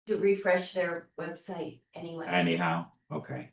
to refresh their website anyway. anyhow, okay.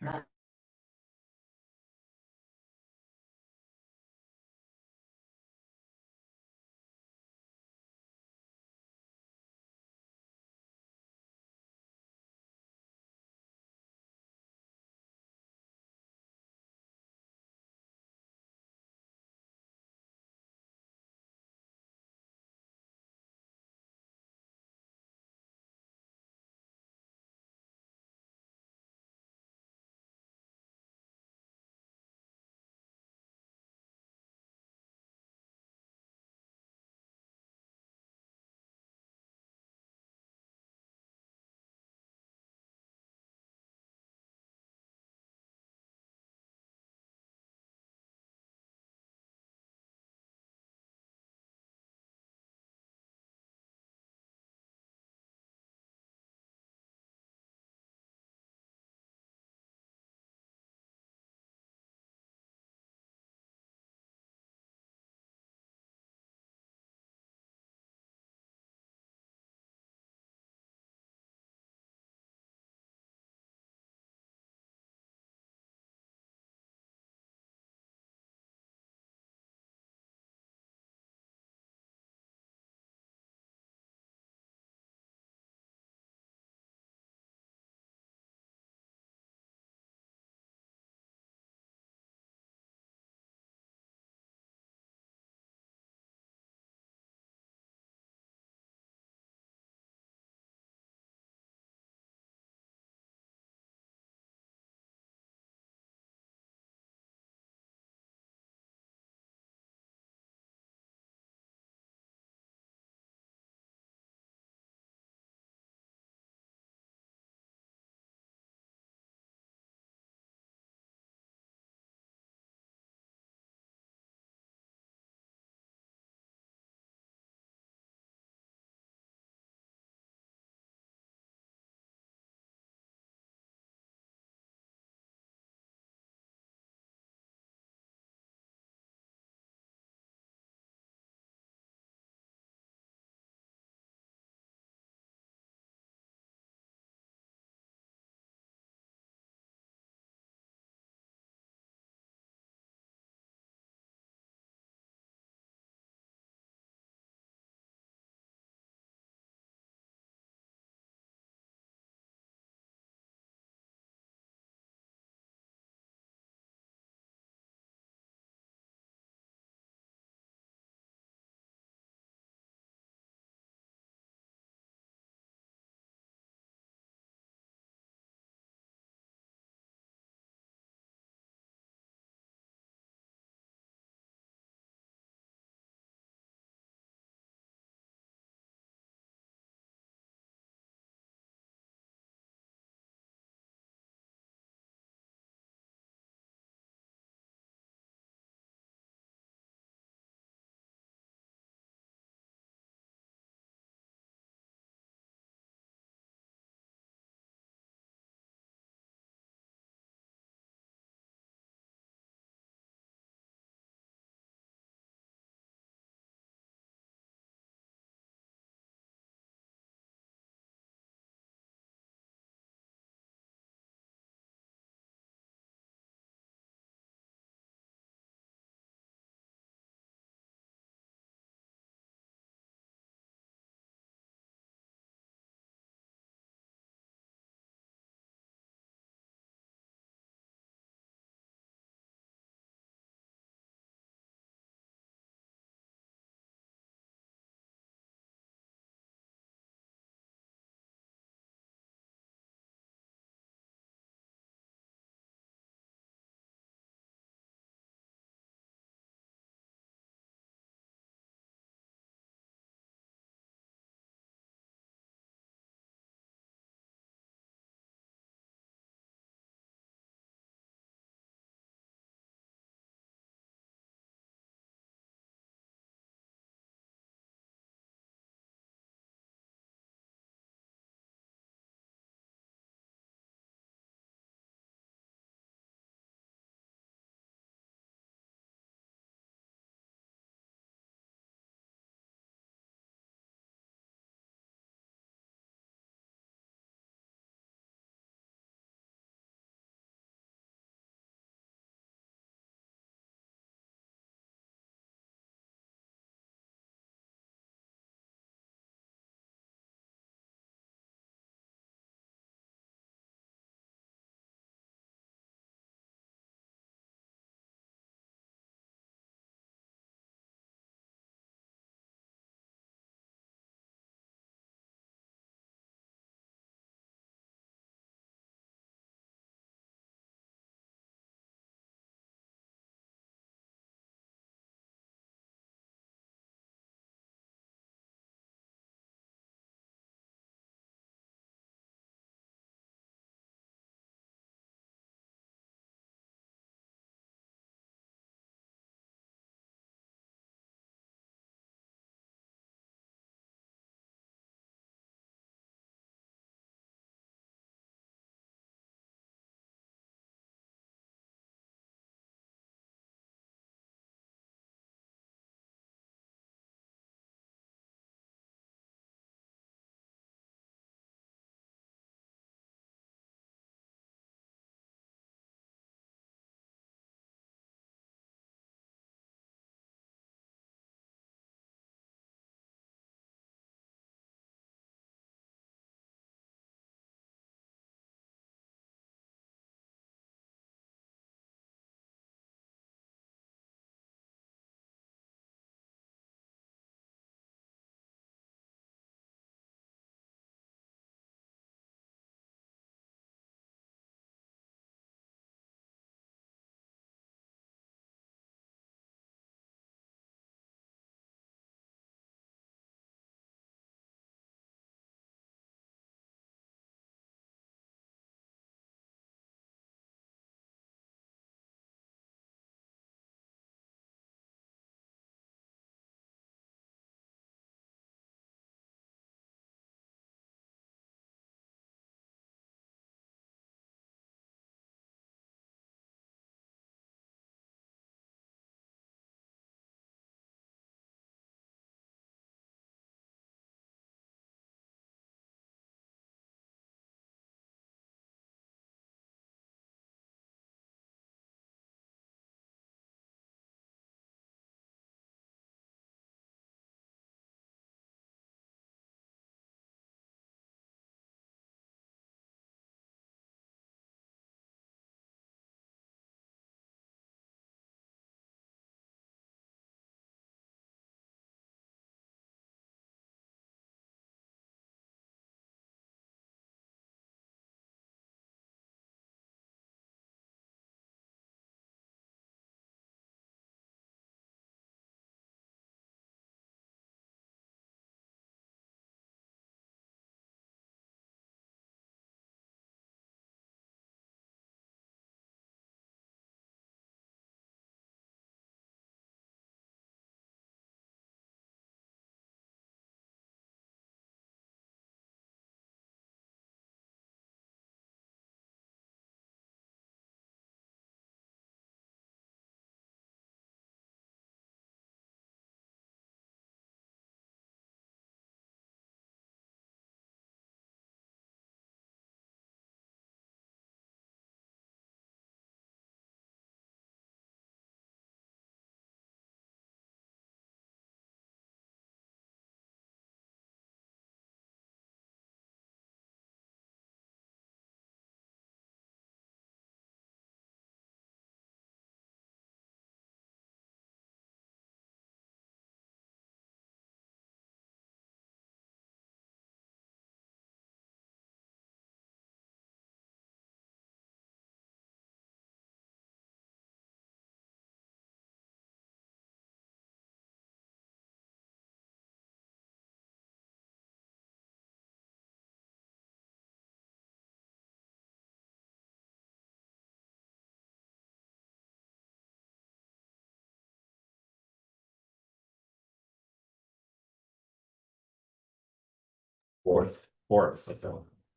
Fourth.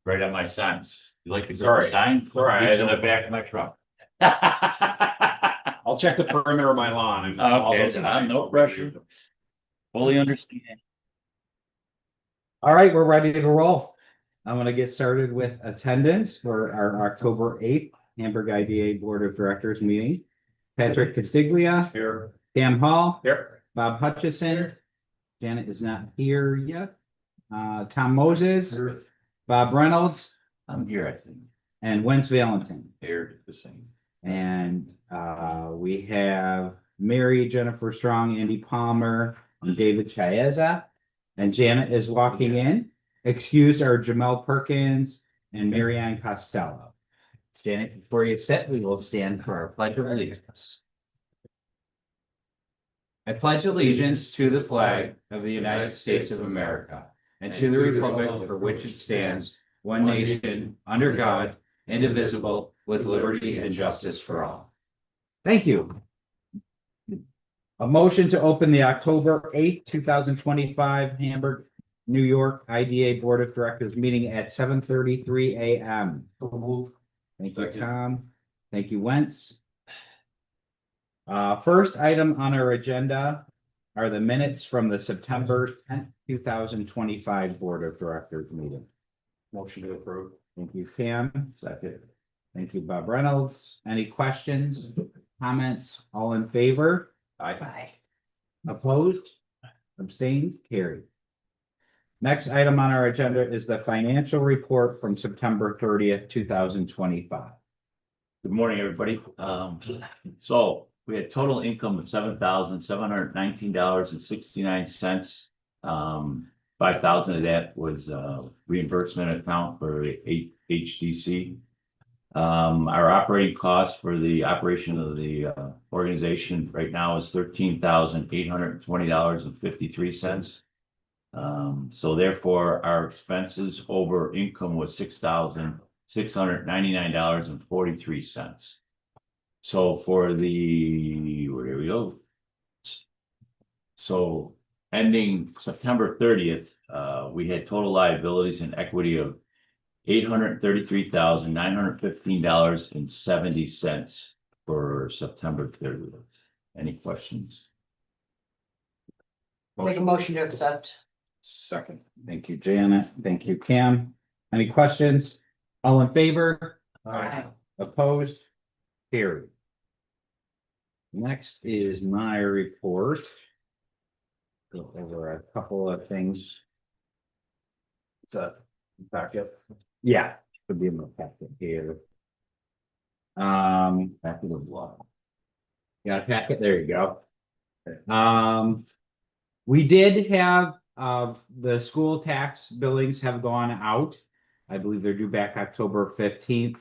right on my signs. You like the Sorry. sign? Sorry. In the back of my truck. I'll check the perimeter of my lawn. And all Okay, those no pressure. Fully understand. All right, we're ready to roll. I'm gonna get started with attendance for our October 8th Hamburg IDA Board of Directors meeting. Patrick Castiglia, Here. Pam Hall, Here. Bob Hutchison. Janet is not here yet. Tom Moses, Bob Reynolds, I'm here, I think. and Wentz Valentin. Aired the same. And we have Mary, Jennifer Strong, Andy Palmer, and David Chiesa. And Janet is walking in. Excused are Jamel Perkins and Marianne Costello. Standing before you sit, we will stand for our pledge of allegiance. I pledge allegiance to the flag of the United States of America and to the republic for which it stands, one nation, under God, indivisible, with liberty and justice for all. Thank you. A motion to open the October 8th, 2025 Hamburg, New York IDA Board of Directors meeting at 7:33 a.m. Thank you, Tom. Thank you, Wentz. First item on our agenda are the minutes from the September 10th, 2025 Board of Directors meeting. Motion to approve. Thank you, Pam. Second. Thank you, Bob Reynolds. Any questions, comments? All in favor? Bye. Opposed? Abstained? Carried. Next item on our agenda is the financial report from September 30th, 2025. Good morning, everybody. So we had total income of $7,719.69. 5,000 of that was reimbursement account for HDC. Our operating cost for the operation of the organization right now is $13,820.53. So therefore, our expenses over income was $6,699.43. So for the, where we go? So ending September 30th, we had total liabilities and equity of $833,915.70 for September 30th. Any questions? Make a motion to accept. Second. Thank you, Janet. Thank you, Cam. Any questions? All in favor? Aye. Opposed? Carried. Next is my report. Go over a couple of things. It's a packet. Yeah, should be in the packet here. Packet of what? Yeah, packet, there you go. We did have, the school tax billings have gone out. I believe they're due back October 15th.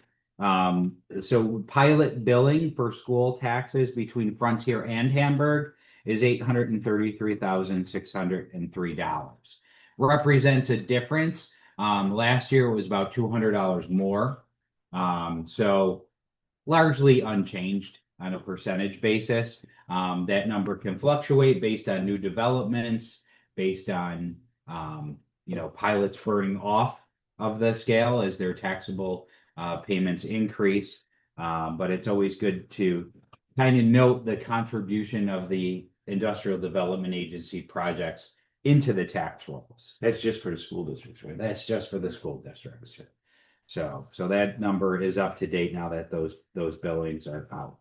So pilot billing for school taxes between Frontier and Hamburg is $833,603. Represents a difference. Last year it was about $200 more. So largely unchanged on a percentage basis. That number can fluctuate based on new developments, based on pilots burning off of the scale as their taxable payments increase. But it's always good to kind of note the contribution of the Industrial Development Agency projects into the tax rolls. That's just for the school districts, right? That's just for the school districts. So that number is up to date now that those billings are out.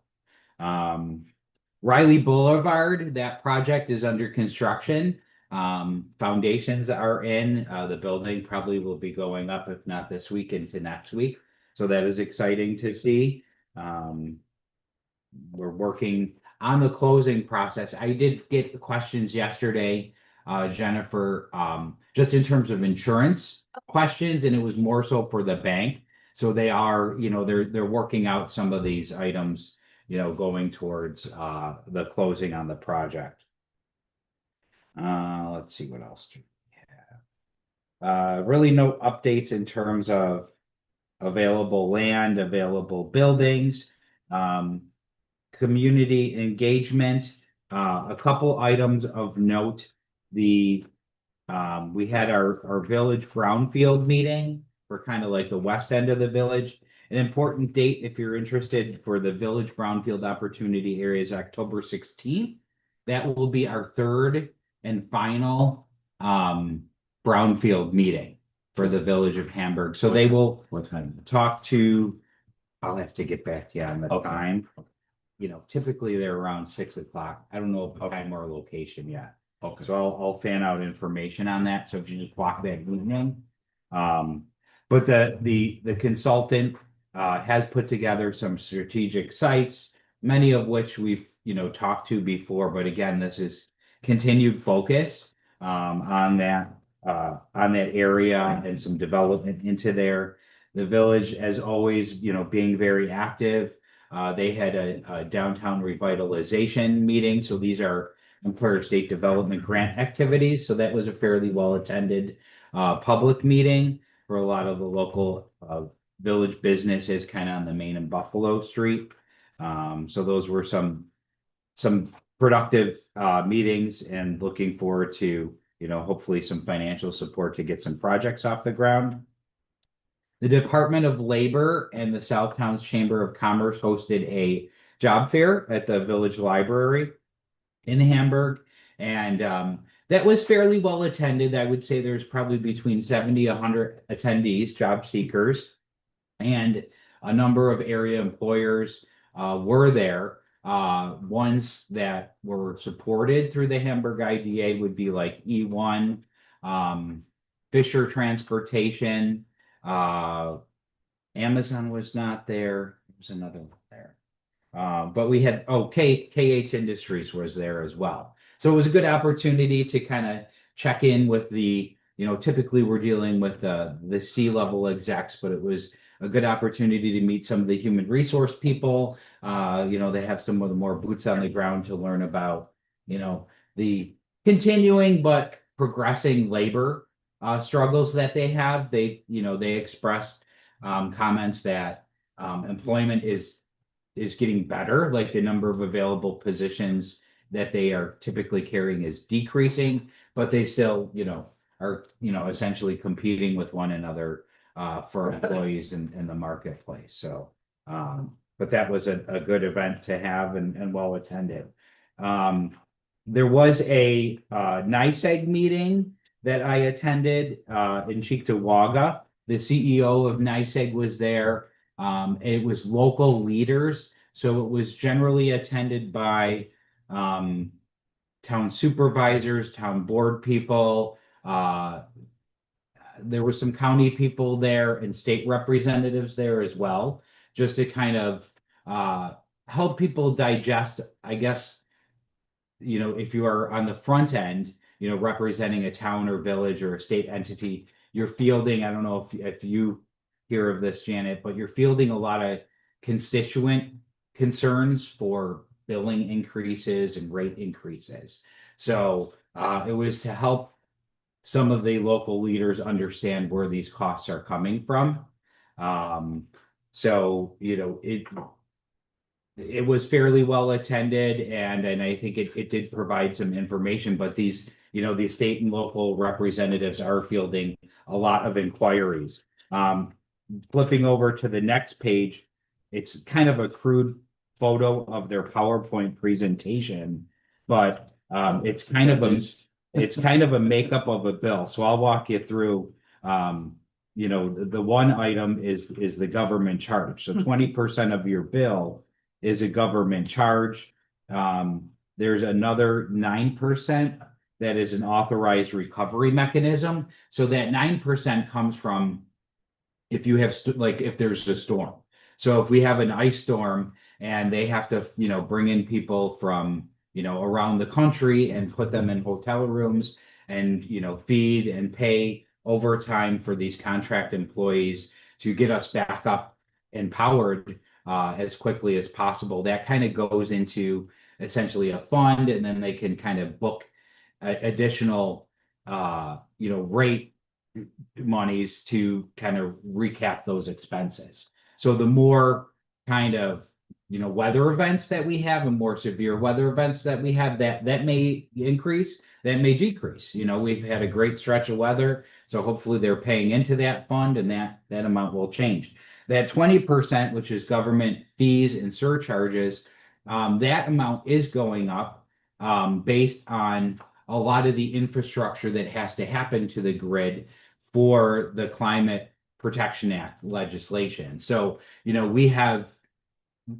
Riley Boulevard, that project is under construction. Foundations are in. The building probably will be going up, if not this week, into next week. So that is exciting to see. We're working on the closing process. I did get questions yesterday, Jennifer, just in terms of insurance questions, and it was more so for the bank. So they are, they're working out some of these items, going towards the closing on the project. Let's see what else do we have. Really no updates in terms of available land, available buildings, community engagement. A couple items of note: the We had our village brownfield meeting for kind of like the west end of the village. An important date, if you're interested, for the village brownfield opportunity area is October 16th. That will be our third and final brownfield meeting for the village of Hamburg. So they will What time? talk to, I'll have to get back to you on the Okay. time. You know, typically they're around 6 o'clock. I don't know if time or location yet. Okay. So I'll fan out information on that. So if you just walk that evening. But the consultant has put together some strategic sites, many of which we've, talked to before. But again, this is continued focus on that area and some development into there. The village, as always, being very active. They had a downtown revitalization meeting. So these are Employer State Development Grant activities. So that was a fairly well attended public meeting for a lot of the local village businesses kind of on the Main and Buffalo Street. So those were some productive meetings, and looking forward to, hopefully some financial support to get some projects off the ground. The Department of Labor and the Southtowns Chamber of Commerce hosted a job fair at the village library in Hamburg. And that was fairly well attended. I would say there's probably between 70 and 100 attendees, job seekers, and a number of area employers were there. Ones that were supported through the Hamburg IDA would be like E1, Fisher Transportation, Amazon was not there. There was another one there. But we had, KH Industries was there as well. So it was a good opportunity to kind of check in with the, typically we're dealing with the C-level execs, but it was a good opportunity to meet some of the human resource people. They have some of the more boots on the ground to learn about, the continuing but progressing labor struggles that they have. They expressed comments that employment is getting better, like the number of available positions that they are typically carrying is decreasing, but they still, are, essentially competing with one another for employees in the marketplace. So, but that was a good event to have and well attended. There was a NYSEG meeting that I attended in Cheektowaga. The CEO of NYSEG was there. It was local leaders, so it was generally attended by town supervisors, town board people. There were some county people there and state representatives there as well, just to kind of help people digest, I guess, if you are on the front end, representing a town or village or a state entity, you're fielding, I don't know if you hear of this, Janet, but you're fielding a lot of constituent concerns for billing increases and rate increases. So it was to help some of the local leaders understand where these costs are coming from. So, it was fairly well attended, and I think it did provide some information, but these state and local representatives are fielding a lot of inquiries. Flipping over to the next page, it's kind of a crude photo of their PowerPoint presentation, but it's kind of a makeup of a bill. So I'll walk you through. The one item is the government charge. So 20% of your bill is a government charge. There's another 9% that is an authorized recovery mechanism. So that 9% comes from if you have if there's a storm. So if we have an ice storm and they have to, bring in people from, around the country and put them in hotel rooms and, feed and pay overtime for these contract employees to get us back up and powered as quickly as possible. That kind of goes into essentially a fund, and then they can kind of book additional, rate monies to kind of recap those expenses. So the more kind of weather events that we have and more severe weather events that we have, that may increase, that may decrease. We've had a great stretch of weather, so hopefully they're paying into that fund and that amount will change. That 20%, which is government fees and surcharges, that amount is going up based on a lot of the infrastructure that has to happen to the grid for the Climate Protection Act legislation. So, we have,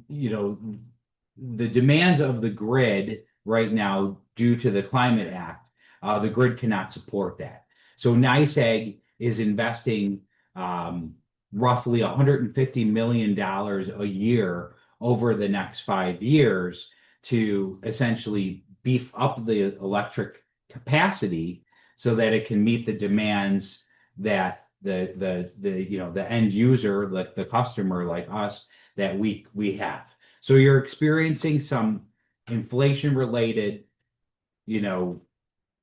the demands of the grid right now due to the Climate Act, the grid cannot support that. So NYSEG is investing roughly $150 million a year over the next 5 years to essentially beef up the electric capacity so that it can meet the demands that the end user, like the customer, like us, that we have. So you're experiencing some inflation related,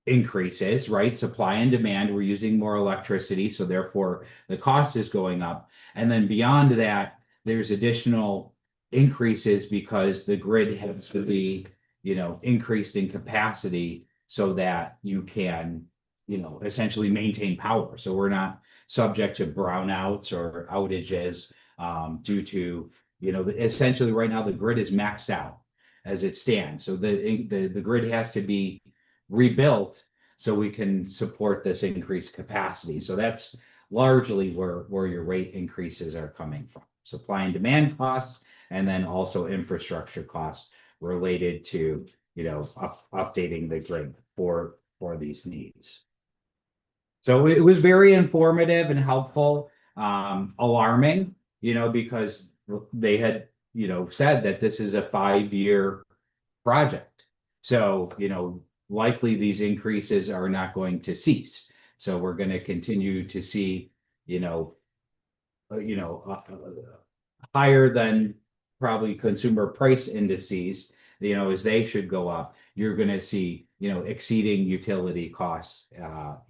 increases, right? Supply and demand. We're using more electricity, so therefore the cost is going up. And then beyond that, there's additional increases because the grid has to be, increased in capacity so that you can, essentially maintain power. So we're not subject to brownouts or outages due to, essentially right now the grid is maxed out as it stands. So the grid has to be rebuilt so we can support this increased capacity. So that's largely where your rate increases are coming from. Supply and demand costs, and then also infrastructure costs related to, updating the grid for these needs. So it was very informative and helpful, alarming, because they had, said that this is a 5-year project. So, likely these increases are not going to cease. So we're going to continue to see, higher than probably consumer price indices, as they should go up. You're going to see, exceeding utility costs,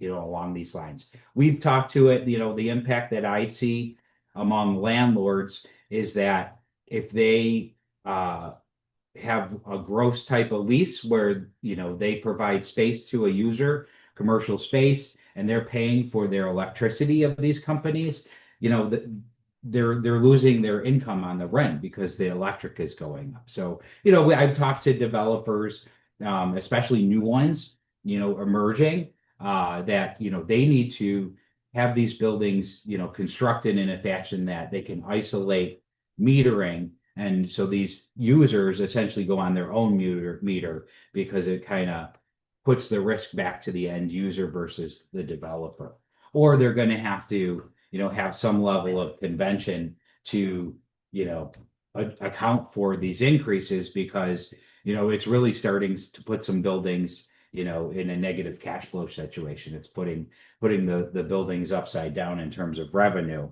along these lines. We've talked to it, the impact that I see among landlords is that if they have a gross type of lease where, they provide space to a user, commercial space, and they're paying for their electricity of these companies, they're losing their income on the rent because the electric is going up. So, I've talked to developers, especially new ones, emerging, that, they need to have these buildings, constructed in a fashion that they can isolate metering. And so these users essentially go on their own meter because it kind of puts the risk back to the end user versus the developer. Or they're going to have to, have some level of convention to, account for these increases because, it's really starting to put some buildings, in a negative cash flow situation. It's putting the buildings upside down in terms of revenue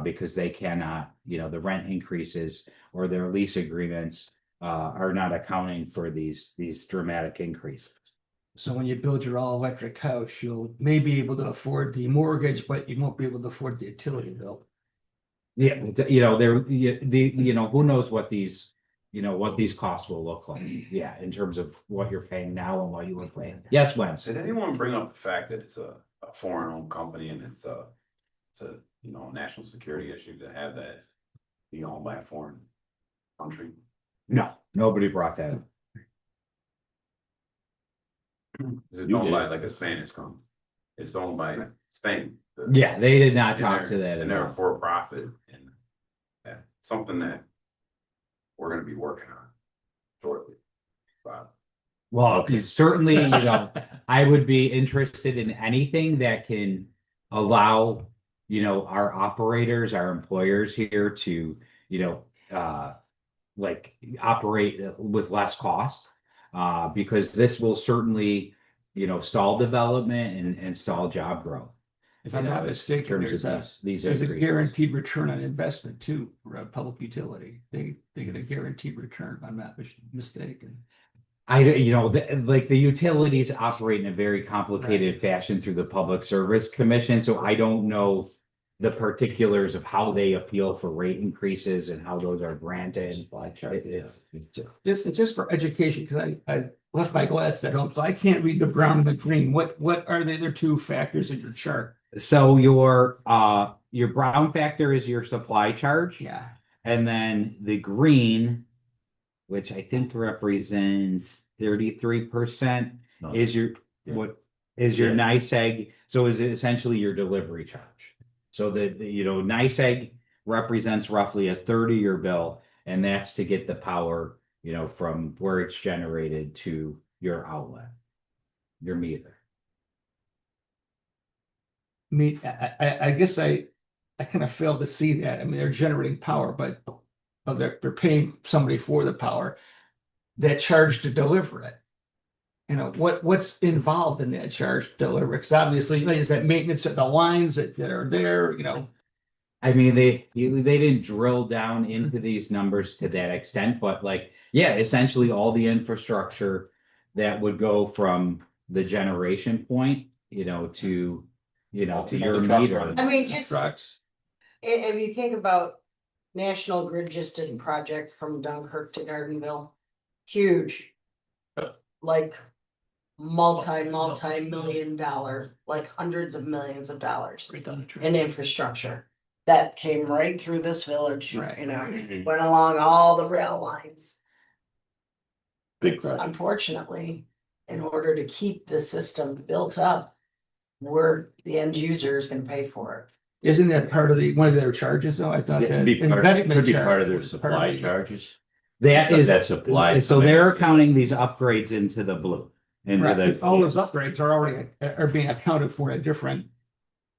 because they cannot, the rent increases or their lease agreements are not accounting for these dramatic increases. So when you build your all electric house, you'll may be able to afford the mortgage, but you won't be able to afford the utility bill. Yeah, who knows what these, what these costs will look like. Yeah, in terms of what you're paying now and what you were paying. Yes, Wentz. Did anyone bring up the fact that it's a foreign-owned company and it's a national security issue to have that be owned by a foreign country? No, nobody brought that up. Is it You owned did. by like a Spanish company? It's owned by Spain. Yeah, they did not And talk they're- to that And at they're all. for profit and something that we're gonna be working on shortly. But Well, Okay. certainly, I would be interested in anything that can allow, our operators, our employers here to, like operate with less cost. Because this will certainly, stall development and stall job growth. If I'm not in mistaken, terms there's of these a increases. guaranteed return on investment too, for a public utility. They get a guaranteed return, if I'm not mistaken. Like the utilities operate in a very complicated fashion through the Public Service Commission, so I don't know the particulars of how they appeal for rate increases and how those are granted. It's Just for education, because I left my glasses at home, so I can't read the brown and the green. What are the other two factors in your chart? so your brown factor is your supply charge. Yeah. And then the green, which I think represents 33%, No, is your Yeah. what is your Yeah. NICEAG. So is it essentially your delivery charge? So NICEAG represents roughly a third of your bill, and that's to get the power, from where it's generated to your outlet, your meter. I mean, I guess I kind of failed to see that. I mean, they're generating power, but they're paying somebody for the power. That charge to deliver it. What's involved in that charge to deliver? Because obviously, is that maintenance of the lines that are there, I mean, they didn't drill down into these numbers to that extent, but essentially all the infrastructure that would go from the generation point, to your the trucks meter. running. I mean, just trucks. if you think about National Grid just did a project from Dunkirk to Gardenville, huge. Like multi-million dollar, like hundreds of millions of dollars in infrastructure. That came right through this village, Right. Went along all the rail lines. Big It's project. unfortunately, in order to keep the system built up, the end user is gonna pay for it. Isn't that part of one of their charges though? I thought It that could be part investment of charge their was part supply of the- charges. That is That supply. So they're counting these upgrades into the blue. Right, all those upgrades are already being accounted for in a different,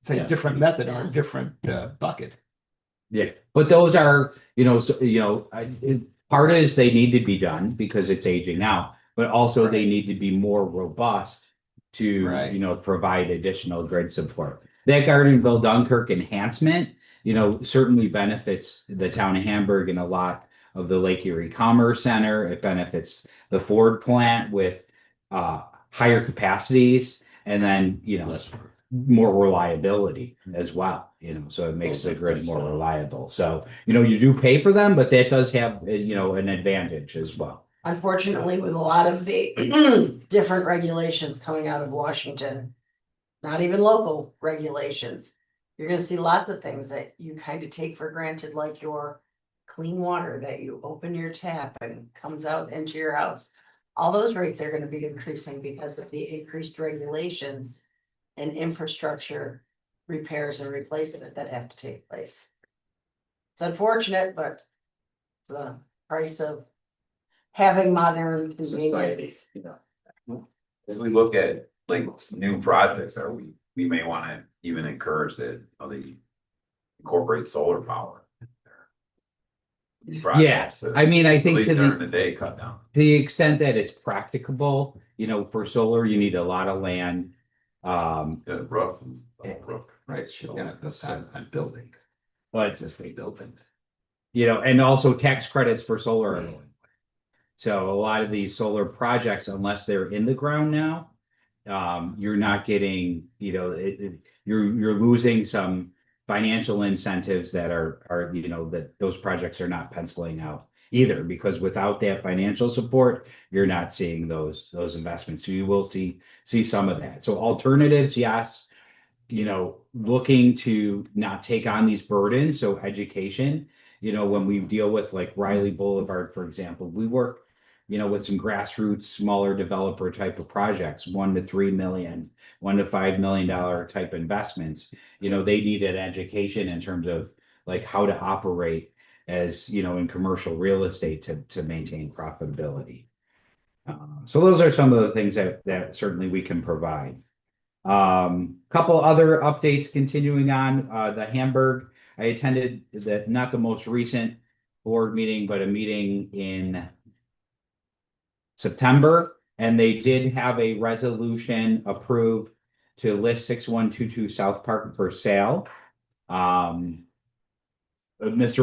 say, Yeah. different method or a different bucket. Yeah, but those are, part is they need to be done because it's aging out, but also they need to be more robust to, Right. provide additional grid support. That Gardenville Dunkirk enhancement, certainly benefits the town of Hamburg and a lot of the Lake Erie Commerce Center. It benefits the Ford plant with higher capacities and then, more reliability as well, so it makes the grid more reliable. So, you do pay for them, but that does have, an advantage as well. Unfortunately, with a lot of the different regulations coming out of Washington, not even local regulations, you're gonna see lots of things that you kind of take for granted, like your clean water that you open your tap and comes out into your house. All those rates are gonna be increasing because of the increased regulations and infrastructure repairs and replacement that have to take place. It's unfortunate, but it's a price of having modern Society, convenience. As we look at like new projects, we may wanna even encourage that, they incorporate solar power. Yeah, I mean, I At think least to during the the day cut down. extent that it's practicable, for solar, you need a lot of land. The roof. Right, on building, But existing buildings. and also tax credits for solar. are going away. So a lot of these solar projects, unless they're in the ground now, you're not getting, you're losing some financial incentives that are, that those projects are not penciling out either, because without that financial support, you're not seeing those investments. So you will see some of that. So alternatives, yes. Looking to not take on these burdens. So education, when we deal with like Riley Boulevard, for example, we work, with some grassroots, smaller developer type of projects, $1 to $3 million, $1 to $5 million type investments. They need an education in terms of like how to operate as, in commercial real estate to maintain profitability. So those are some of the things that certainly we can provide. Couple other updates continuing on, the Hamburg. I attended not the most recent board meeting, but a meeting in September, and they did have a resolution approved to list 6122 South Park for sale. Mr.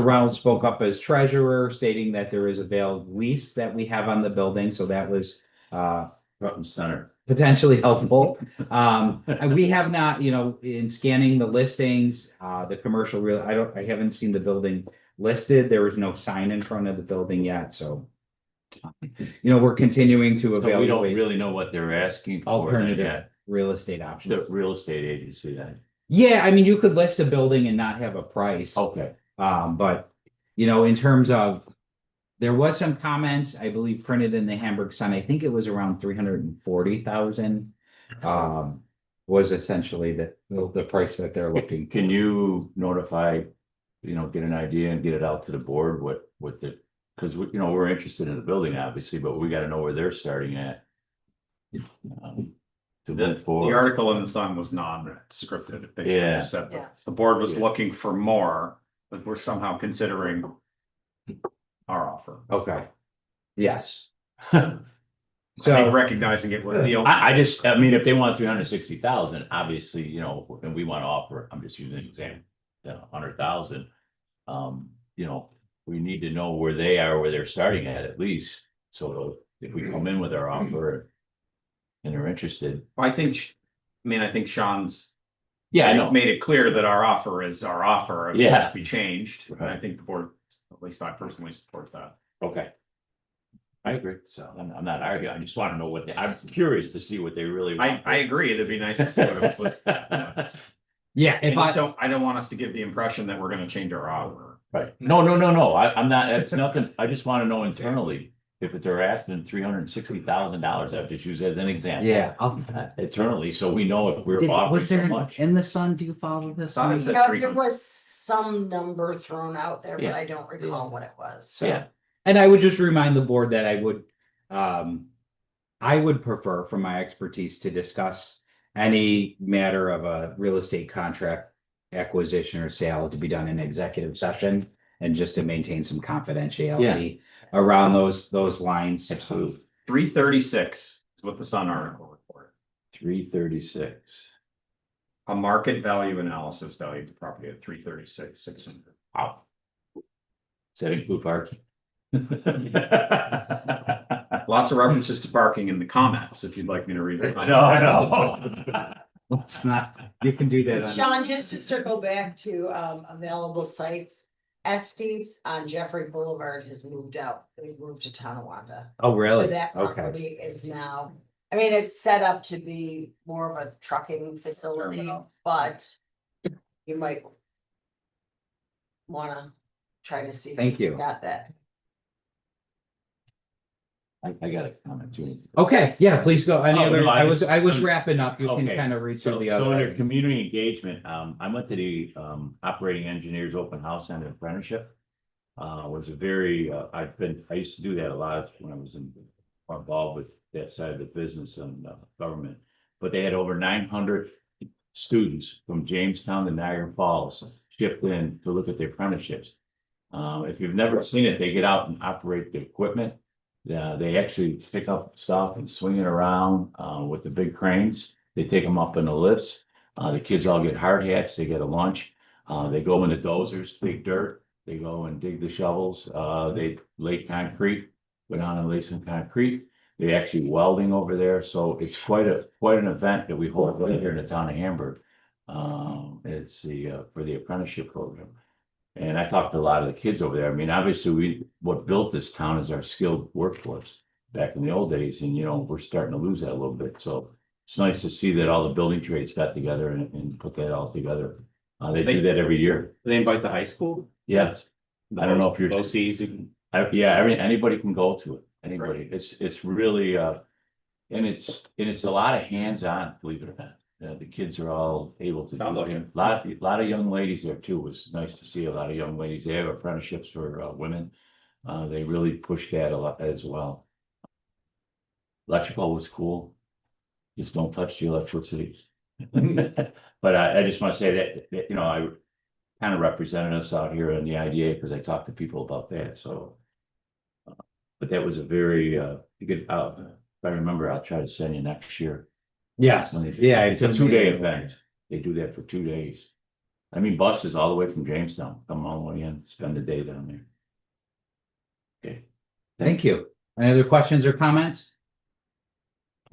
Reynolds spoke up as treasurer, stating that there is a veiled lease that we have on the building, so that was front and center. potentially helpful. And we have not, in scanning the listings, the commercial real, I haven't seen the building listed. There was no sign in front of the building yet, so. We're continuing to So we don't evaluate really know what they're asking for. alternative real estate The options. real estate agency then. Yeah, I mean, you could list a building and not have a price. Okay, But, in terms of, there was some comments, I believe, printed in the Hamburg Sun. I think it was around 340,000. Was essentially the price that they're looking. can you notify, get an idea and get it out to the board, what because we're interested in the building, obviously, but we gotta know where they're starting at. To The move forward. article in the Sun was non-scripted. It basically Yeah. just said that Yeah. the board was Yeah. looking for more, but we're somehow considering our offer. Okay. Yes. I So, think recognizing it was the only. I mean, if they want 360,000, obviously, and we want to offer, I'm just using an example, 100,000. We need to know where they are, where they're starting at least. So if we come in with our offer and they're interested. I think Sean's. Yeah, I know. Made it clear that our offer is our offer. It Yeah. won't be changed. And I Right. think the board, at least I personally support that. Okay. I agree. So I'm not arguing. I just want to know I'm curious to see what they really want. I agree. It'd be nice to see what it was. yeah, if I I, don't want us to give the impression that we're gonna change our offer. Right. No. I'm not, it's nothing. I just want to know internally, if they're asking $360,000, I've just used as an example. yeah, Internally, so we know if we're offering was so there much. in the Sun? Do you follow this? Thought it said There was some number thrown out there, but Yeah. I don't recall what it was. So, Yeah. and I would just remind the board that I would prefer, from my expertise, to discuss any matter of a real estate contract acquisition or sale to be done in executive session, and just to maintain some confidentiality around those lines. Absolutely. 336 is what the Sun article reported. 336. A market value analysis valued the property at 336,600. Wow. Does that include parking? Lots of references to parking in the comments, if you'd like me to read it. No. Let's not, you can do that. Sean, just to circle back to available sites, Estes on Jeffrey Boulevard has moved out. They've moved to Tonawanda. Oh, So really? that Okay. property is now, I mean, it's set up to be more of a trucking facility, but you might wanna try to see. Thank if you've you. Got that. I got a comment too. Okay, yeah, please go. Any Oh, other, no, I was I'm- wrapping up. You can Okay. kind of read through So, the under other. community engagement, I went to the operating engineers open house and apprenticeship. Was a very, I used to do that a lot when I was involved with that side of the business and government. But they had over 900 students from Jamestown to Niagara Falls shipped in to look at the apprenticeships. If you've never seen it, they get out and operate the equipment. They actually pick up stuff and swing it around with the big cranes. They take them up in the lifts. The kids all get hard hats. They get a lunch. They go in the dozers, dig dirt. They go and dig the shovels. They lay concrete, go down and lay some concrete. They actually welding over there. So it's quite an event that we hold right here in the town of Hamburg. It's for the apprenticeship program. And I talked to a lot of the kids over there. I mean, obviously, what built this town is our skilled workforce back in the old days. And, we're starting to lose that a little bit. So it's nice to see that all the building trades got together and put that all together. They do that every year. They invite the high school? Yes. I don't know if you're. Both seasons. Anybody can go to it. Anybody. It's really, and it's a lot of hands-on, believe it or not. The kids are all able to. Sounds do like it. A lot of young ladies there too. It was nice to see a lot of young ladies. They have apprenticeships for women. They really push that a lot as well. Electrical was cool. Just don't touch the electricity. But I just want to say that, I kind of represented us out here in the IDA because I talked to people about that. So, but that was a very good. If I remember, I'll try to send you next year. Yes, yeah, It's a 2-day event. They do that for 2 days. I mean, buses all the way from Jamestown, come all the way in, spend the day down there. Okay. Thank you. Any other questions or comments?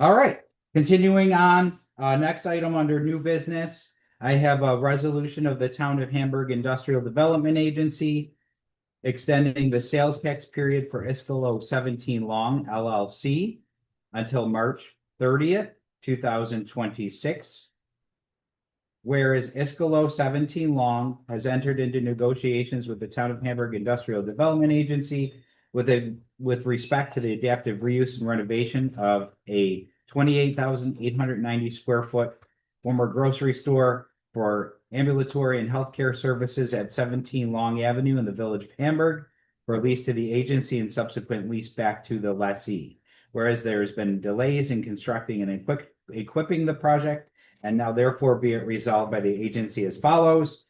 All right, continuing on, next item under new business, I have a resolution of the Town of Hamburg Industrial Development Agency extending the sales tax period for Iskolo 17 Long LLC until March 30th, 2026. Whereas Iskolo 17 Long has entered into negotiations with the Town of Hamburg Industrial Development Agency with respect to the adaptive reuse and renovation of a 28,890 square foot former grocery store for ambulatory and healthcare services at 17 Long Avenue in the village of Hamburg for lease to the agency and subsequent lease back to the lessee. Whereas there has been delays in constructing and equipping the project, and now therefore be it resolved by the agency as follows.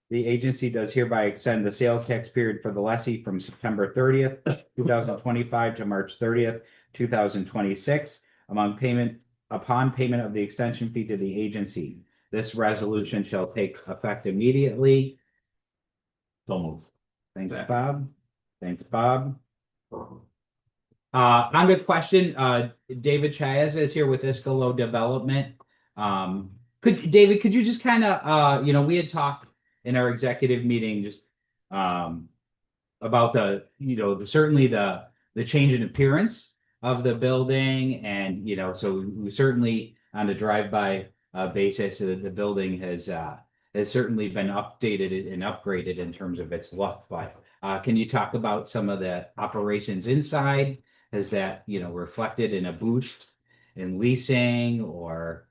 The agency does hereby extend the sales tax period for the lessee from September 30th, 2025 to March 30th, 2026, upon payment of the extension fee to the agency. This resolution shall take effect immediately. So moved. Thanks, Bob. Thanks, Bob. On the question, David Chiazza is here with Iskolo Development. David, could you just kind of, we had talked in our executive meeting just about certainly the change in appearance of the building, and so we certainly on a drive-by basis, the building has certainly been updated and upgraded in terms of its look. But can you talk about some of the operations inside? Has that reflected in a boost in leasing, or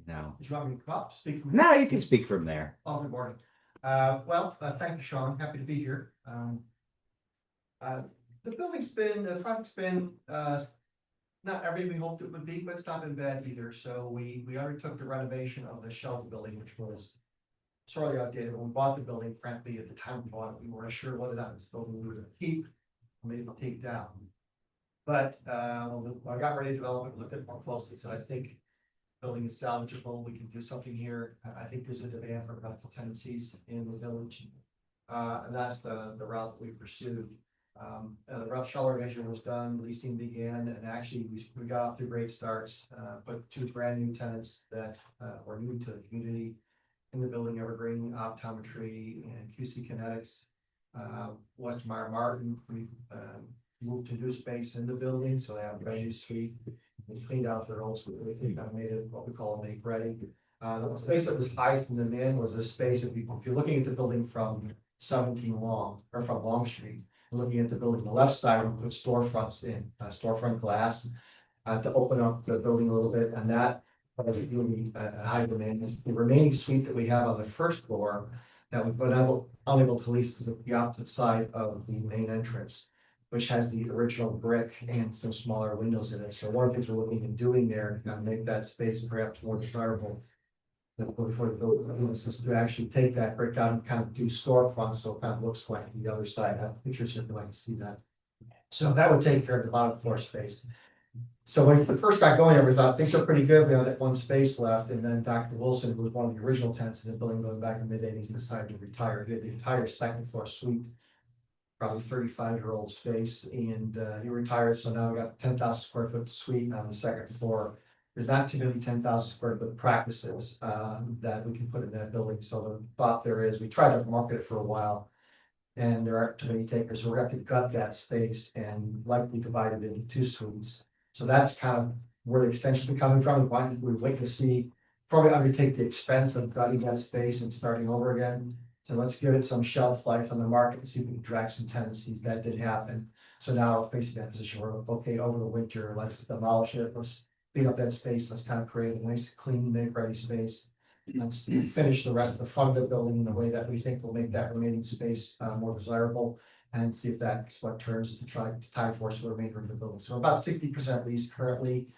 no? Did you want me to come up, speak? No, you can speak from there. Oh, good morning. Thank you, Sean. Happy to be here. The project's been, not everything we hoped it would be, but it's not been bad either. So we undertook the renovation of the shelter building, which was sorely outdated. When we bought the building, frankly, at the time we bought it, we weren't sure whether that was the building we were gonna keep, or maybe take down. But when I got ready to develop it, looked at it more closely, said, I think building is salvageable, we can do something here. I think there's a demand for medical tenancies in the village. And that's the route that we pursued. The rough shelter measure was done, leasing began, and actually we got off to great starts. Put 2 brand new tenants that were new to the community in the building: Evergreen Optometry and QC Kinetics. Westmeyer Martin, we moved to new space in the building, so they have a brand new suite. We cleaned out their old suite. We think I made it what we call a make ready. The space that was highest in demand was a space, if you're looking at the building from 17 Long, or from Long Street, looking at the building, the left side, we put storefronts in, storefront glass, to open up the building a little bit, and that was really a high demand. The remaining suite that we have on the first floor that we've been unable to lease is the opposite side of the main entrance, which has the original brick and some smaller windows in it. So one of the things we're looking at doing there to kind of make that space perhaps more desirable before the building is to actually take that brick out and kind of do storefronts, so it kind of looks like the other side. I have pictures here if you'd like to see that. So that would take care of the bottom floor space. So when we first got going, we thought things are pretty good. We have that one space left, and then Dr. Wilson, who was one of the original tenants in the building going back in the mid-80s, decided to retire. He had the entire second floor suite, probably 35-year-old space, and he retired. So now we got a 10,000 square foot suite on the second floor. There's not too many 10,000 square foot practices that we can put in that building. So the thought there is, we tried to market it for a while, and there aren't too many takers, so we're going to have to gut that space and likely divide it into 2 suites. So that's kind of where the extension is coming from. We wait to see, probably undertake the expense of gutting that space and starting over again. So let's give it some shelf life on the market and see if we can drag some tenancies. That did happen. So now we're facing that position where, okay, over the winter, let's demolish it. Let's clean up that space. Let's kind of create a nice, clean, make-ready space. Let's finish the rest of the front of the building in a way that we think will make that remaining space more desirable, and see if that's what turns to try to tie force the remainder of the building. So about 60% leased currently,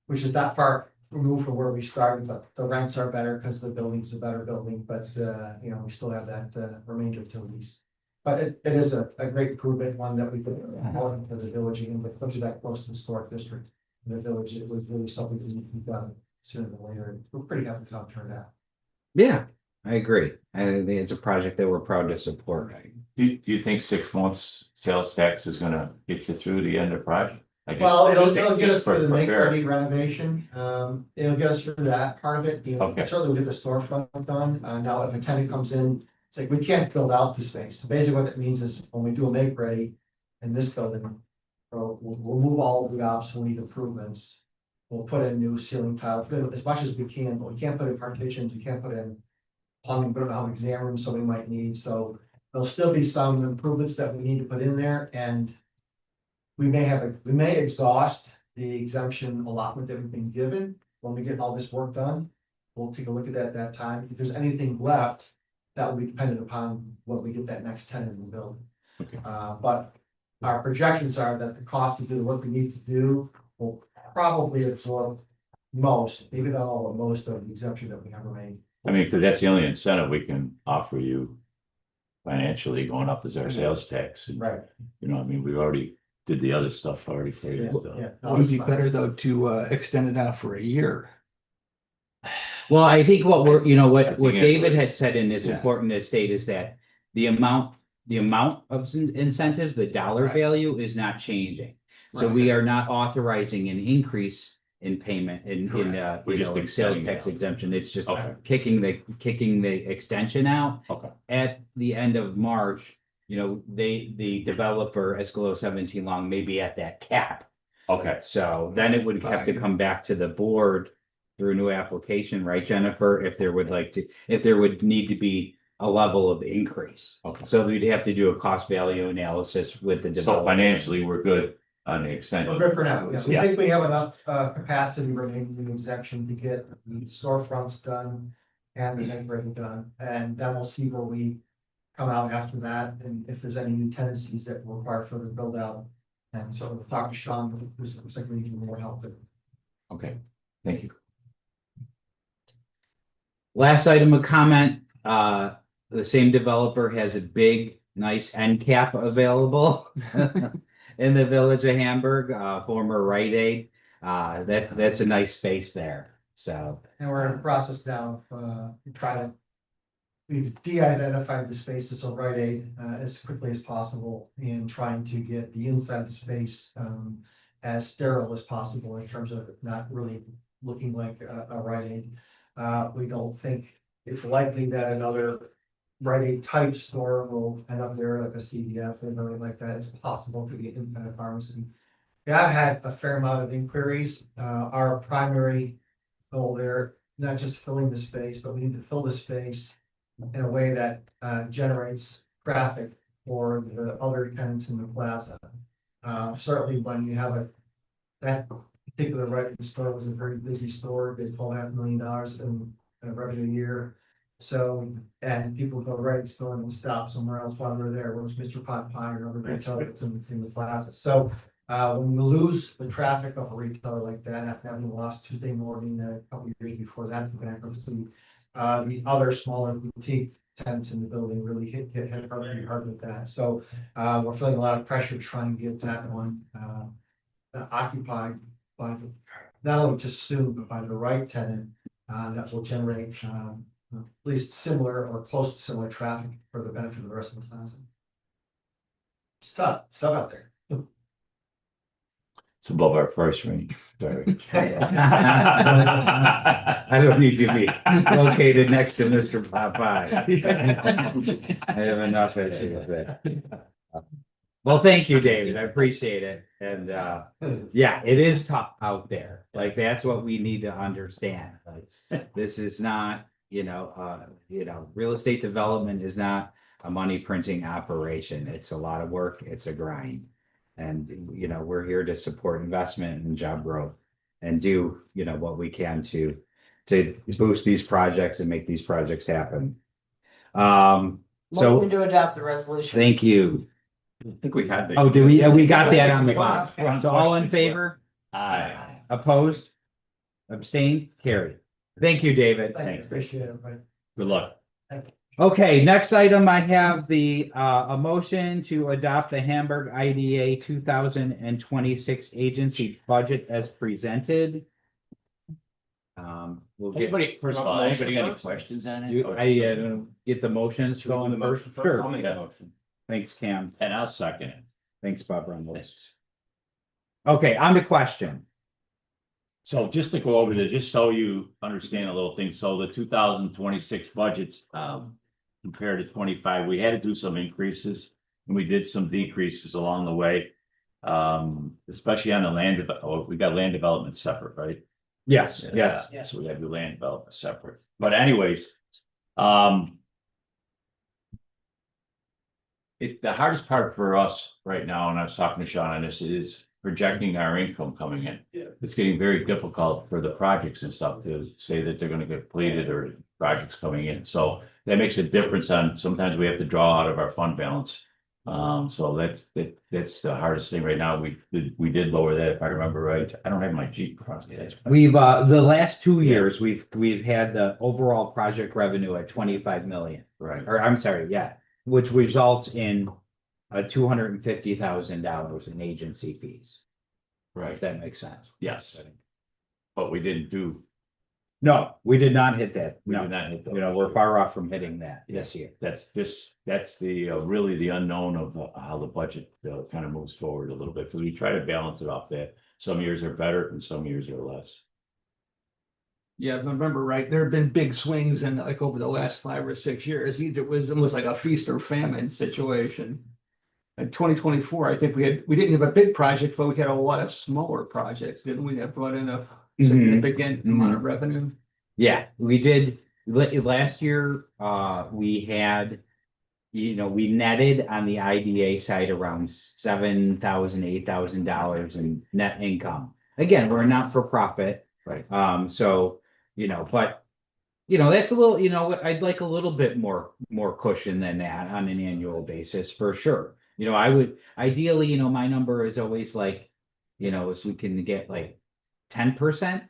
which is not far removed from where we started, but the rents are better because the building's a better building. But we still have that remainder to lease. But it is a great improvement, one that we put important for the village, and but especially that close to the historic district in the village. It was really something that needed to be done sooner than later. We're pretty happy with how it turned out. Yeah, I agree. I think it's a project that we're proud to support. Do you think 6 months sales tax is gonna get you through the end of the project? I just- Well, it'll just get us just through the make prepare. ready renovation, it'll get us through that part of it, Okay. certainly we'll get the storefront done, now if a tenant comes in. It's like, we can't build out the space, so basically what that means is, when we do a make ready in this building. We'll move all of the obsolete improvements, we'll put in new ceiling tile, put in as much as we can, but we can't put in partitions, we can't put in. Plumbing, we don't know how many exam rooms somebody might need, so there'll still be some improvements that we need to put in there, and. We may exhaust the exemption allotment that we've been given when we get all this work done. We'll take a look at that time. If there's anything left, that will be dependent upon when we get that next tenant in the building. Okay. But our projections are that the cost to do the work we need to do will probably absorb most, maybe not all, but most of the exemption that we have remaining. I mean, because that's the only incentive we can offer you financially going up is our sales tax. And, Right. you know, I mean, we already did the other stuff already for you. so. Yeah. no, Would it it's be fine. better though to extend it out for a year? Well, I think what we're, you know, I what think David had it's- said, and it's Yeah. important to state, is that the amount of incentives, the dollar Right. value is not changing. So Right. we are not authorizing an increase in payment in, We're you just know, in sales extending tax it. exemption. It's just Okay. kicking the extension out. Okay. At the end of March, you know, the developer, Escalo 17 Long, may be at that cap. Okay, So then it would have to Fine. come back to the board through a new application, right, Jennifer? If there would need to be a level of increase. okay. So we'd have to do a cost value analysis with the So developer. financially, we're good on the We're extension. good for now, yes, we Yeah. think we have enough capacity remaining in the exemption to get the storefronts done. And the make ready done, and then we'll see where we come out after that, and if there's any new tenancies that require further build out. And so we'll talk to Sean, who's looks like we need more help there. Okay, thank you. Last item of comment, the same developer has a big, nice end cap available in the village of Hamburg, former Rite Aid. That's a nice space there, so. And we're in the process now of we've de-identified the spaces of Rite Aid as quickly as possible in trying to get the inside of the space as sterile as possible in terms of it not really looking like a Rite Aid. We don't think it's likely that another Rite Aid type store will end up there like a CVS or something like that. It's possible to get independent pharmacy. Yeah, I've had a fair amount of inquiries. Our primary goal there, not just filling the space, but we need to fill the space in a way that generates traffic for the other tenants in the plaza. Certainly when you have that particular Rite Aid store was a very busy store, did $12.5 million in revenue a year. So, and people go right to the store and stop somewhere else while they're there, whether it's Mr. Pot Pie or another retailer that's in the plaza. So when you lose the traffic of a retailer like that, after having lost Tuesday morning, a couple of years before that, the bankruptcy, the other smaller boutique tenants in the building really hit pretty hard with that. So we're feeling a lot of pressure to try and get that one occupied by not only just soon, but by the right tenant that will generate at least similar or close to similar traffic for the benefit of the rest of the plaza. It's tough out there. It's above our price range, sorry. I don't need to be located next to Mr. Popeye. I have enough issues with that. Well, thank you, David. I appreciate it. And yeah, it is tough out there. Like, that's what we need to understand. Like, this is not, real estate development is not a money printing operation. It's a lot of work. It's a grind. And, we're here to support investment and job growth and do, what we can to boost these projects and make these projects happen. Motion So to adopt the resolution. thank you. I think we had. Oh, do we? We got that on the box. So all in favor? Aye. Opposed? Abstained? Carried. Thank you, David. Thanks, appreciate it, everybody. Good luck. Okay, next item, I have a motion to adopt the Hamburg IDA 2026 agency budget as presented. We'll get, First of all, anybody got any questions on it? get the motions Should we do going the first. motion first? Sure. I'll make that motion. Thanks, Cam. And I'll second it. Thanks, Bob Rumbles. Okay, on the question. So just to go over this, just so you understand a little thing, so the 2026 budgets, compared to 25, we had to do some increases. And we did some decreases along the way. Especially on the we got land development separate, right? Yes, Yeah, so we have the land development separate, but anyways, the hardest part for us right now, and I was talking to Sean on this, is projecting our income coming in. Yeah. It's getting very difficult for the projects and stuff to say that they're gonna get completed or projects coming in, so that makes a difference on, sometimes we have to draw out of our fund balance. So that's the hardest thing right now. We did lower that, if I remember right. I don't have my Jeep across me. We've the last 2 years, we've had the overall project revenue at 25 million. Right, Or I'm sorry, yeah, which results in $250,000 in agency fees. right, If that makes sense. yes. But we didn't do, No, we did not hit that. we No, did not hit that. you know, we're far off from hitting that this year. That's the really the unknown of how the budget kind of moves forward a little bit, because we try to balance it off that some years are better and some years are less. Yeah, if I remember right, there have been big swings in like over the last 5 or 6 years. Either it was almost like a feast or famine situation. In 2024, I think we didn't have a big project, but we had a lot of smaller projects, didn't we? That brought in a significant amount of revenue. Yeah, we did. Last year, we had, we netted on the IDA side around $7,000, $8,000 in net income. Again, we're not for profit. Right. So, but, that's a little, I'd like a little bit more cushion than that on an annual basis for sure. I would ideally, my number is always like, if we can get like 10%,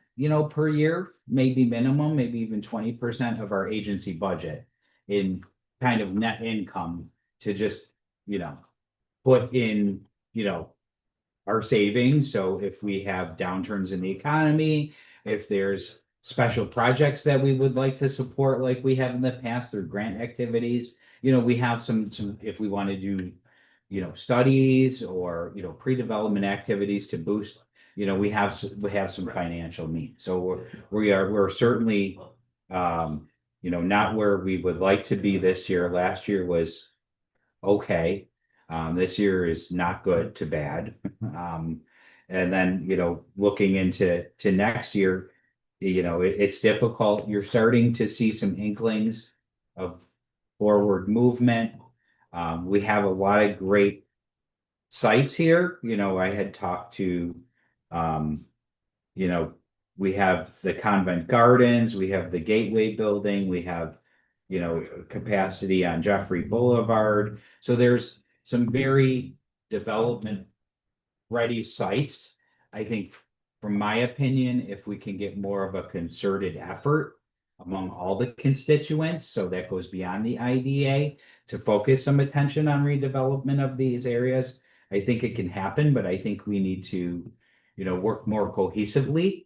per year, maybe minimum, maybe even 20% of our agency budget in kind of net income to just, put in, our savings. So if we have downturns in the economy, if there's special projects that we would like to support, like we have in the past through grant activities, we have some, if we want to do, studies or, pre-development activities to boost, we have some financial needs. So we're certainly, not where we would like to be this year. Last year was okay. This year is not good to bad. And then, looking into next year, it's difficult. You're starting to see some inklings of forward movement. We have a lot of great sites here. I had talked to, we have the Convent Gardens, we have the Gateway Building, we have, capacity on Jeffrey Boulevard. So there's some very development ready sites. I think, from my opinion, if we can get more of a concerted effort among all the constituents, so that goes beyond the IDA, to focus some attention on redevelopment of these areas, I think it can happen, but I think we need to, work more cohesively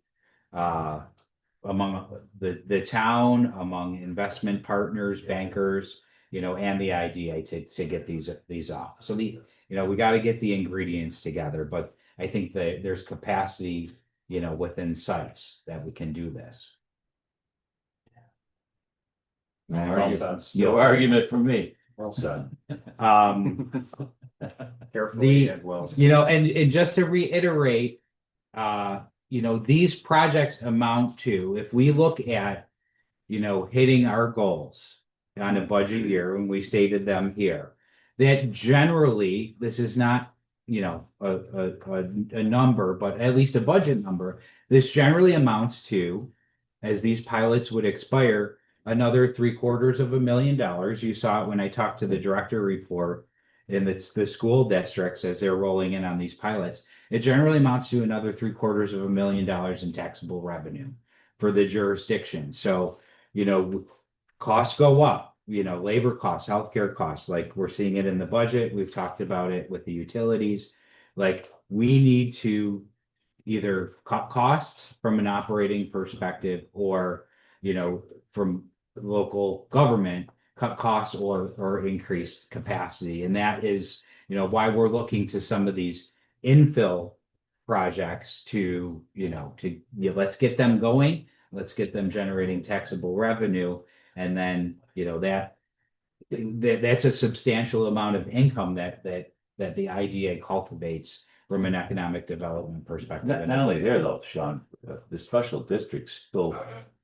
among the town, among investment partners, bankers, and the IDA to get these off. So we got to get the ingredients together, but I think that there's capacity, within sites that we can do this. No argument from me. Well said. Carefully and well. said. And just to reiterate, these projects amount to, if we look at, hitting our goals on a budget year, and we stated them here, that generally, this is not, a number, but at least a budget number, this generally amounts to, as these pilots would expire, another $750,000. You saw it when I talked to the director report in the school districts as they're rolling in on these pilots. It generally amounts to another $750,000 in taxable revenue for the jurisdiction. So, costs go up, labor costs, healthcare costs, like we're seeing it in the budget. We've talked about it with the utilities. Like, we need to either cut costs from an operating perspective, or, from local government, cut costs or increase capacity. And that is, why we're looking to some of these infill projects to, let's get them going. Let's get them generating taxable revenue. And then, that's a substantial amount of income that the IDA cultivates from an economic development perspective. Not only there though, Sean, the special districts still,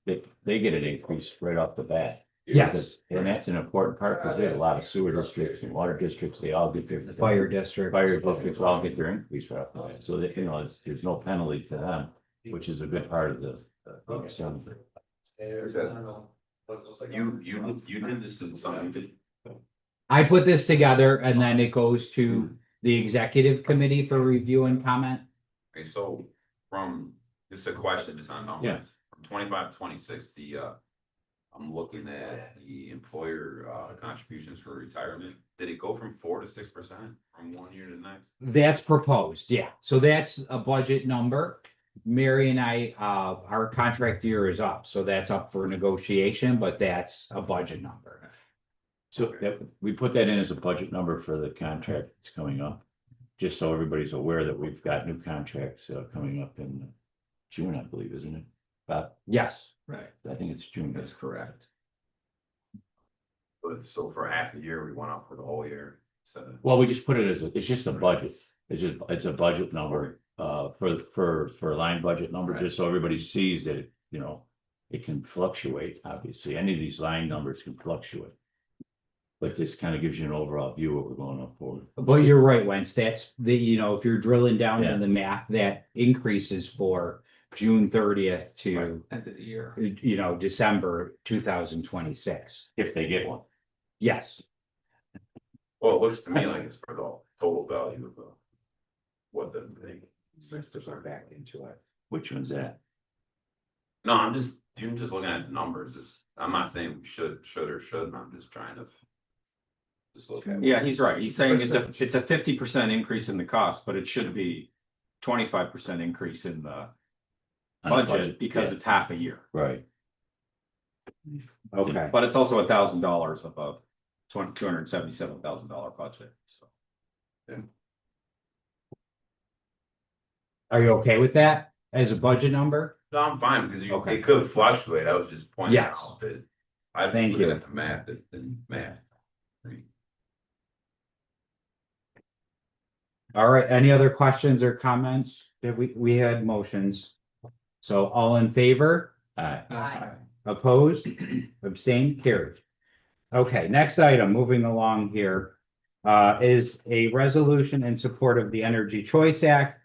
they get an increase right off the bat. Yes. And that's an important part because we have a lot of sewer districts and water districts, they all get their. The fire district. Fire districts all get their increase right off the bat, so that, there's no penalty to them, which is a good part of the. So, You did this in something, you did. I put this together and then it goes to the executive committee for review and comment. Okay, so this is a question, it's on numbers. Yeah. From 25 to 26, I'm looking at the employer contributions for retirement. Did it go from 4 to 6% from one year to the next? That's proposed, yeah. So that's a budget number. Mary and I, our contract year is up, so that's up for negotiation, but that's a budget number. so we put that in as a budget number for the contract that's coming up. Just so everybody's aware that we've got new contracts coming up in June, I believe, isn't it? But Yes. Right. I think it's June. That's correct. But so for half a year, we went up for the whole year. So Well, we just put it as it's just a budget. It's a budget number for a line budget number, Right. just so everybody sees that, it can fluctuate, obviously. Any of these line numbers can fluctuate. But this kind of gives you an overall view of what we're going up for. But you're right, Wentz, that's if you're drilling down Yeah. in the math, that increases for June 30th to, End of the year. December 2026. If they get one. Yes. well, it looks to me like it's for the total value of what the 6% back into it. Which one's that? No, I'm just looking at the numbers. I'm not saying we should or shouldn't. I'm just trying to just look at. Yeah, he's right. He's saying it's a 50% increase in the cost, but it should be 25% increase in the On the budget because yeah, it's half a year. right. Okay. But it's also $1,000 of a $277,000 budget. So Are you okay with that as a budget number? No, I'm fine because Okay. it could fluctuate. I was just pointing Yes. out that I was Thank looking you. at the math, the math. All right, any other questions or comments? Did we had motions. So all in favor? Aye. Opposed? Abstained? Carried. Okay, next item, moving along here, is a resolution in support of the Energy Choice Act.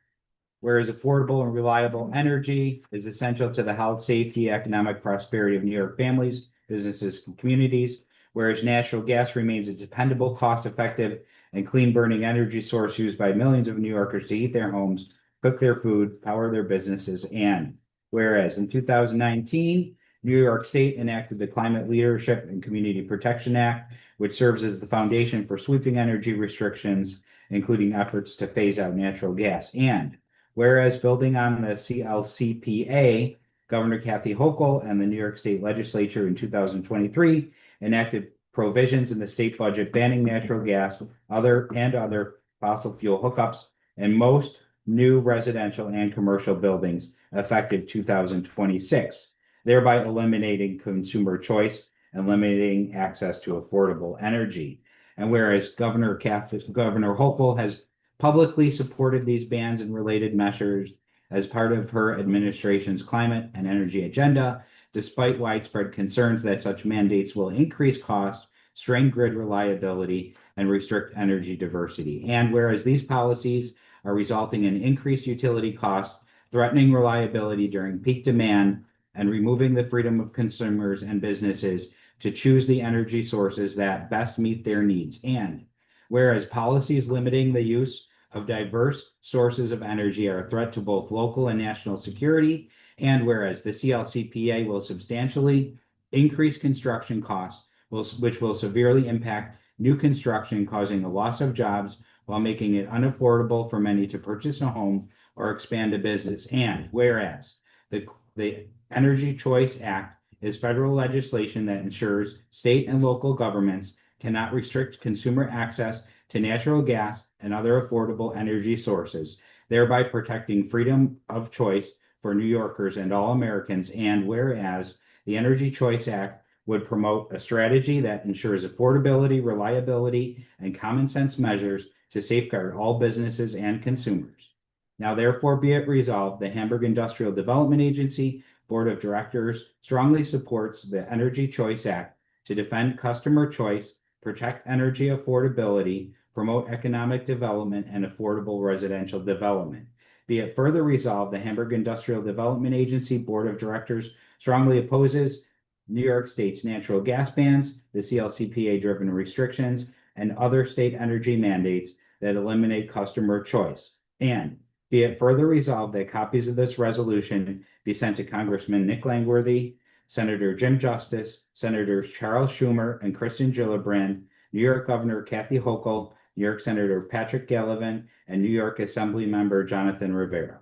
Whereas affordable and reliable energy is essential to the health, safety, economic prosperity of New York families, businesses, and communities. Whereas natural gas remains a dependable, cost-effective, and clean-burning energy source used by millions of New Yorkers to heat their homes, cook their food, power their businesses, and whereas in 2019, New York State enacted the Climate Leadership and Community Protection Act, which serves as the foundation for sweeping energy restrictions, including efforts to phase out natural gas. And whereas building on the CLCPA, Governor Kathy Hochul and the New York State Legislature in 2023 enacted provisions in the state budget banning natural gas, other fossil fuel hookups in most new residential and commercial buildings effective 2026, thereby eliminating consumer choice and limiting access to affordable energy. And whereas Governor Hochul has publicly supported these bans and related measures as part of her administration's climate and energy agenda, despite widespread concerns that such mandates will increase costs, strain grid reliability, and restrict energy diversity. And whereas these policies are resulting in increased utility costs, threatening reliability during peak demand, and removing the freedom of consumers and businesses to choose the energy sources that best meet their needs. And whereas policies limiting the use of diverse sources of energy are a threat to both local and national security, and whereas the CLCPA will substantially increase construction costs, which will severely impact new construction, causing a loss of jobs while making it unaffordable for many to purchase a home or expand a business. And whereas the Energy Choice Act is federal legislation that ensures state and local governments cannot restrict consumer access to natural gas and other affordable energy sources. thereby protecting freedom of choice for New Yorkers and all Americans. And whereas the Energy Choice Act would promote a strategy that ensures affordability, reliability, and common sense measures to safeguard all businesses and consumers. Now therefore be it resolved, the Hamburg Industrial Development Agency Board of Directors strongly supports the Energy Choice Act to defend customer choice, protect energy affordability, promote economic development, and affordable residential development. Be it further resolved, the Hamburg Industrial Development Agency Board of Directors strongly opposes New York State's natural gas bans, the CLCPA-driven restrictions, and other state energy mandates that eliminate customer choice. And be it further resolved that copies of this resolution be sent to Congressman Nick Langworthy, Senator Jim Justice, Senators Charles Schumer and Kristen Gillibrand, New York Governor Kathy Hochul, New York Senator Patrick Gallivan, and New York Assembly Member Jonathan Rivera.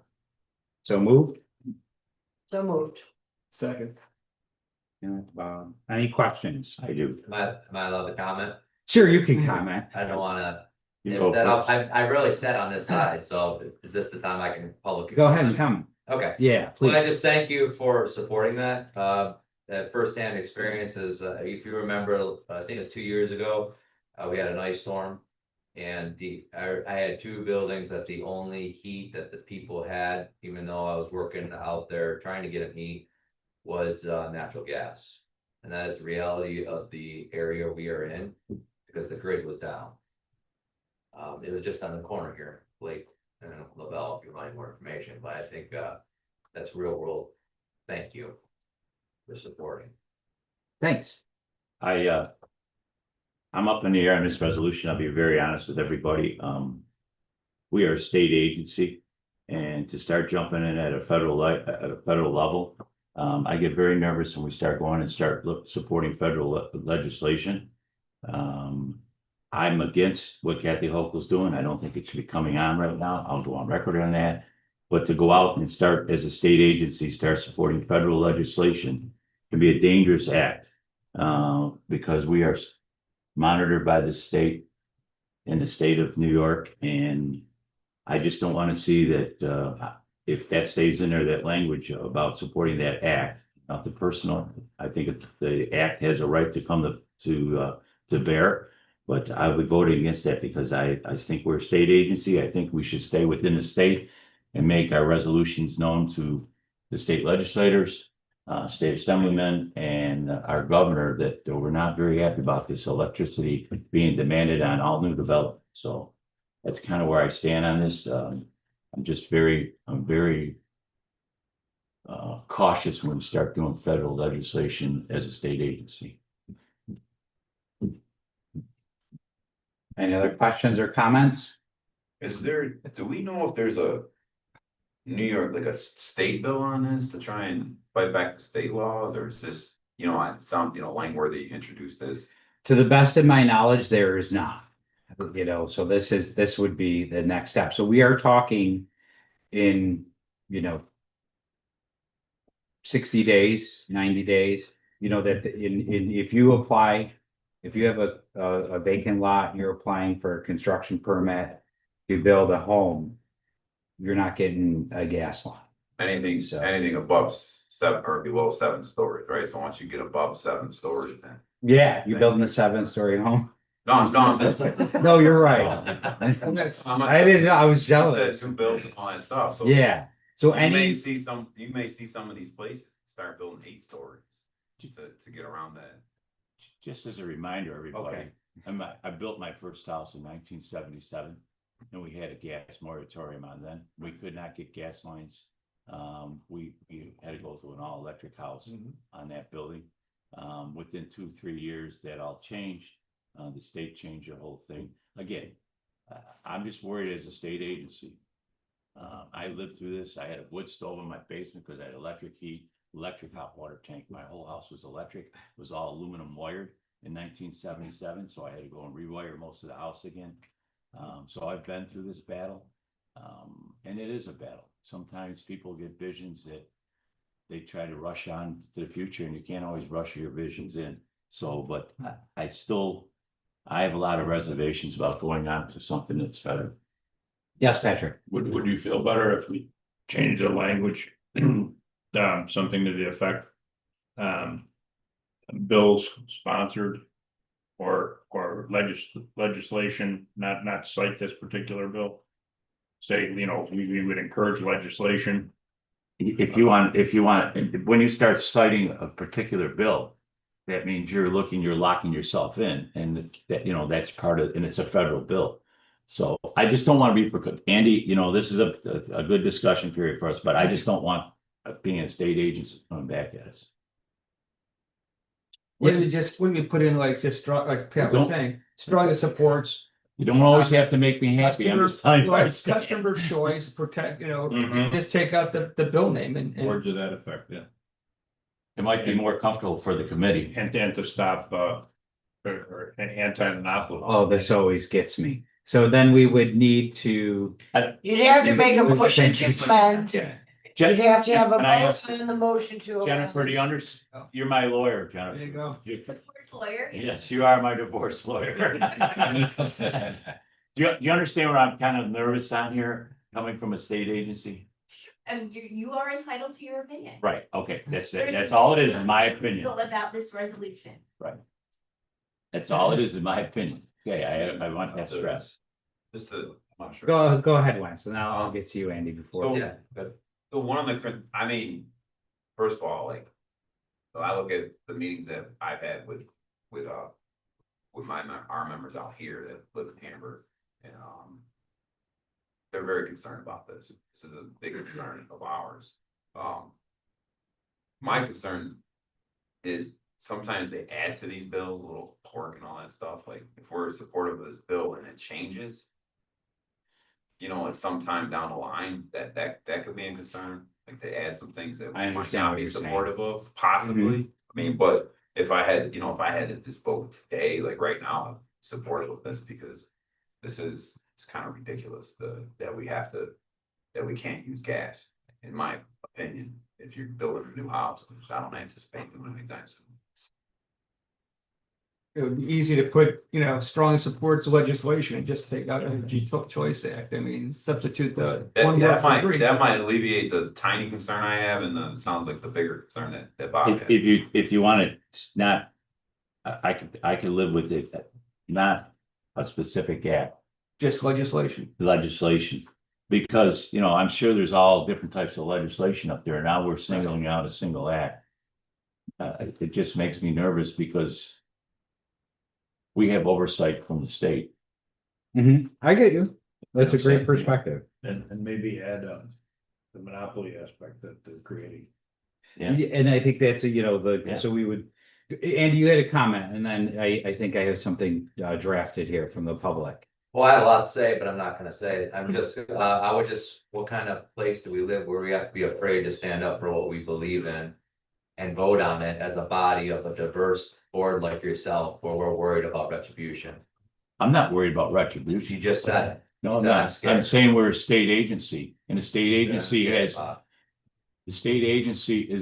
So moved. So moved. Second. Any questions? I do. Am I allowed to comment? Sure, you can comment. I don't wanna, You go first. I really sat on this side, so is this the time I can publicly? Go ahead and comment. Okay, Yeah, well, I please. just thank you for supporting that, that firsthand experiences, if you remember, I think it was 2 years ago. We had an ice storm. And I had 2 buildings that the only heat that the people had, even though I was working out there trying to get it heat, was natural gas. And that is the reality of the area we are in, because the grid was down. It was just on the corner here, Blake and LaBelle, if you want more information, but I think that's real world. Thank you for supporting. Thanks. I'm up in the air on this resolution. I'll be very honest with everybody. We are a state agency, and to start jumping in at a federal level, I get very nervous when we start going and start supporting federal legislation. I'm against what Kathy Hochul's doing. I don't think it should be coming on right now. I'll go on record on that. But to go out and start as a state agency, start supporting federal legislation can be a dangerous act, because we are monitored by the state in the state of New York. And I just don't want to see that, if that stays in there, that language about supporting that act, not the personal. I think the act has a right to come to bear, but I would vote against that because I think we're a state agency. I think we should stay within the state and make our resolutions known to the state legislators, state assemblymen, and our governor that we're not very happy about this electricity being demanded on all new development. So that's kind of where I stand on this. I'm very cautious when we start doing federal legislation as a state agency. Any other questions or comments? Do we know if there's a New York, like a state bill on this to try and fight back the state laws, or is this, Langworthy introduced this? To the best of my knowledge, there is not. So this would be the next step. So we are talking in, 60 days, 90 days, that if you apply, if you have a vacant lot, you're applying for a construction permit to build a home, you're not getting a gas line. Anything above 7 or below 7 stories, right? So once you get above 7 stories, then. Yeah, you're building a 7-story home. No, this. No, you're right. I didn't know, I was jealous. Who built and all that stuff, so. Yeah, so You may any, see some of these places start building 8 stories to get around that. Just as a reminder, everybody, Okay. I built my first house in 1977, and we had a gas moratorium on then. We could not get gas lines. We had to go to an all-electric house on that building. Within 2-3 years, that all changed. The state changed the whole thing. Again, I'm just worried as a state agency. I lived through this. I had a wood stove in my basement because I had electric heat, electric hot water tank. My whole house was electric. It was all aluminum wired in 1977, so I had to go and rewire most of the house again. So I've been through this battle, and it is a battle. Sometimes people get visions that they try to rush on to the future, and you can't always rush your visions in. So, but I have a lot of reservations about going on to something that's federal. Yes, Patrick. Would you feel better if we change the language? Something to the effect. Bills sponsored. Or legislation, not cite this particular bill. Say, we would encourage legislation. If you want, when you start citing a particular bill, that means you're locking yourself in, and that, that's part of, and it's a federal bill. So I just don't want to be, Andy, this is a good discussion period for us, but I just don't want being a state agency coming back at us. Wouldn't we put in like just strong, like Pat was Don't- saying, strongly supports. You don't always have to make me happy. I'm just telling you. Like customer choice, protect, Mhm. just take out the bill name and. Words to that effect, yeah. It might be more comfortable for the committee. And to stop, or anti-monopoly. Oh, this always gets me. So then we would need to. You'd have to make a motion to amend. Yeah. You'd have to have a Can I ask- motion in the motion to amend. Jennifer, do you you're my lawyer, Jennifer. There you go. Lawyer. Yes, you are my divorce lawyer. Do you understand what I'm kind of nervous on here, coming from a state agency? And you are entitled to your opinion. Right, okay, that's all it is, in my opinion. Feel about this resolution. That's all it is, in my opinion. Okay, I want that stress. Just to, I'm not sure. Go ahead, Wentz, and I'll get to you, Andy, before. So- Yeah, good. So one of the, I mean, first of all, like, so I look at the meetings that I've had with our members out here that live in Hamburg, and they're very concerned about this. This is a big concern of ours. My concern is sometimes they add to these bills, a little pork and all that stuff, like if we're supportive of this bill and it changes. At some time down the line, that could be a concern, like they add some things that we I might understand not what be you're saying. supportive of, possibly. I mean, but if I had to just vote today, like right now, I'm supportive of this because it's kind of ridiculous that we can't use gas, in my opinion, if you're building a new house, which I don't anticipate doing anytime soon. It would be easy to put, strongly supports legislation and just take out Energy Choice Act. I mean, substitute the one word for three. That might alleviate the tiny concern I have, and sounds like the bigger concern that Bob had. If you want it not, I could live with it, not a specific act, Just legislation. legislation. Because, I'm sure there's all different types of legislation up there. Now we're singling out a single act. It just makes me nervous because we have oversight from the state. I get you. That's a Yeah, great same. perspective. And maybe add the monopoly aspect that they're creating. Yeah. And I think that's Yeah. so we would, Andy, you had a comment, and then I think I have something drafted here from the public. Well, I have a lot to say, but I'm not gonna say it. I'm just, what kind of place do we live where we have to be afraid to stand up for what we believe in? And vote on it as a body of a diverse board like yourself, where we're worried about retribution. I'm not worried about retribution. You just said it. No, I'm So I'm not. scared. I'm saying we're a state agency, and a state agency has, Bob. the state agency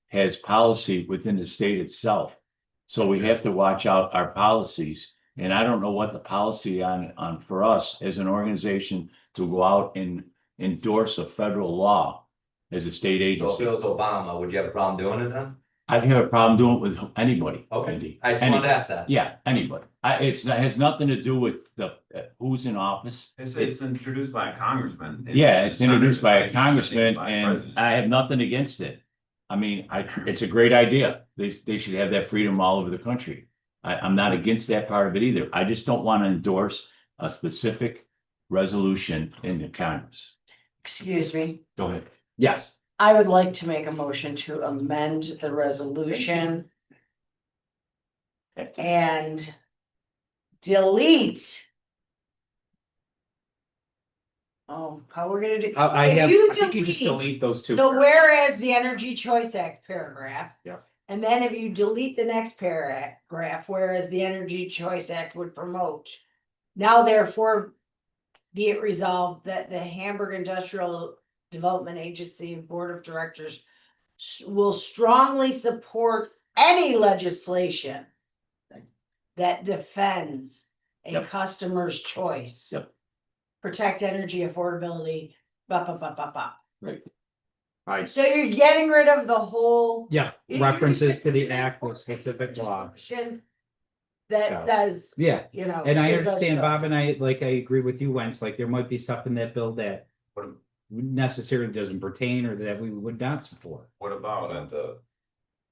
has policy within the state itself. So we have to watch out our policies, and I don't know what the policy on for us as an organization to go out and endorse a federal law as a state So if agency. it was Obama, would you have a problem doing it then? I've had a problem doing it with anybody, Okay, Andy. I just wanted to ask that. Yeah, anybody. It has nothing to do with the who's in office. It's introduced by a congressman. Yeah, it's introduced by a Senate, congressman, by a and president. I have nothing against it. I mean, it's a great idea. They should have that freedom all over the country. I'm not against that part of it either. I just don't want to endorse a specific resolution in the Congress. Excuse me, Go ahead. Yes. I would like to make a motion to amend the resolution and delete. Oh, how we're gonna do? I If have, you I think you just delete those two. The whereas the Energy Choice Act paragraph. Yeah. And then if you delete the next paragraph, whereas the Energy Choice Act would promote. Now therefore, be it resolved that the Hamburg Industrial Development Agency Board of Directors will strongly support any legislation that defends a Yep. customer's choice. Yep. protect energy affordability, blah, blah, blah, blah, blah. So I, you're getting rid of the whole. yeah, you're just references to the getting rid of act or specific just law. motion That Yeah. says, Yeah, you know. and I gives us understand the- Bob and I, like, I agree with you, Wentz, like, there might be stuff in that bill that What, necessarily doesn't pertain or that we would not support. what about at the,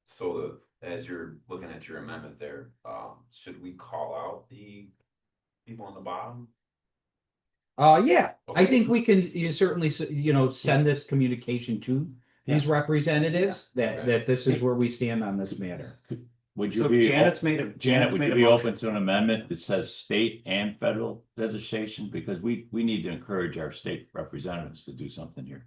so the, as you're looking at your amendment there, should we call out the people on the bottom? Yeah, I Okay. think we can, you certainly, send this communication to these representatives that, Okay. that this is where we stand on this matter. Would you So be, Janet's made a. Janet, would made you a be motion. open to an amendment that says state and federal legislation? Because we need to encourage our state representatives to do something here.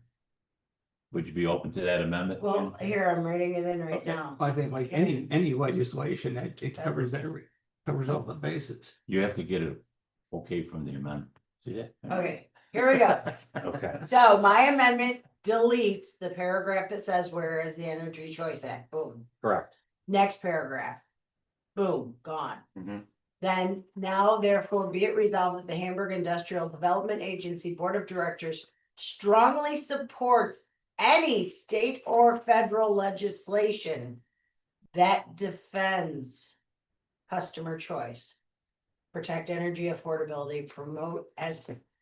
Would you be open to that amendment? Well, here, I'm writing it in right Okay. now. I think like any legislation that it covers covers all the bases. You have to get it okay from the amendment. See that? Okay, here we go. Okay. So my amendment deletes the paragraph that says whereas the Energy Choice Act, boom. Correct. Next paragraph. Boom, gone. Mhm. Then now therefore be it resolved that the Hamburg Industrial Development Agency Board of Directors strongly supports any state or federal legislation that defends customer choice, protect energy affordability, promote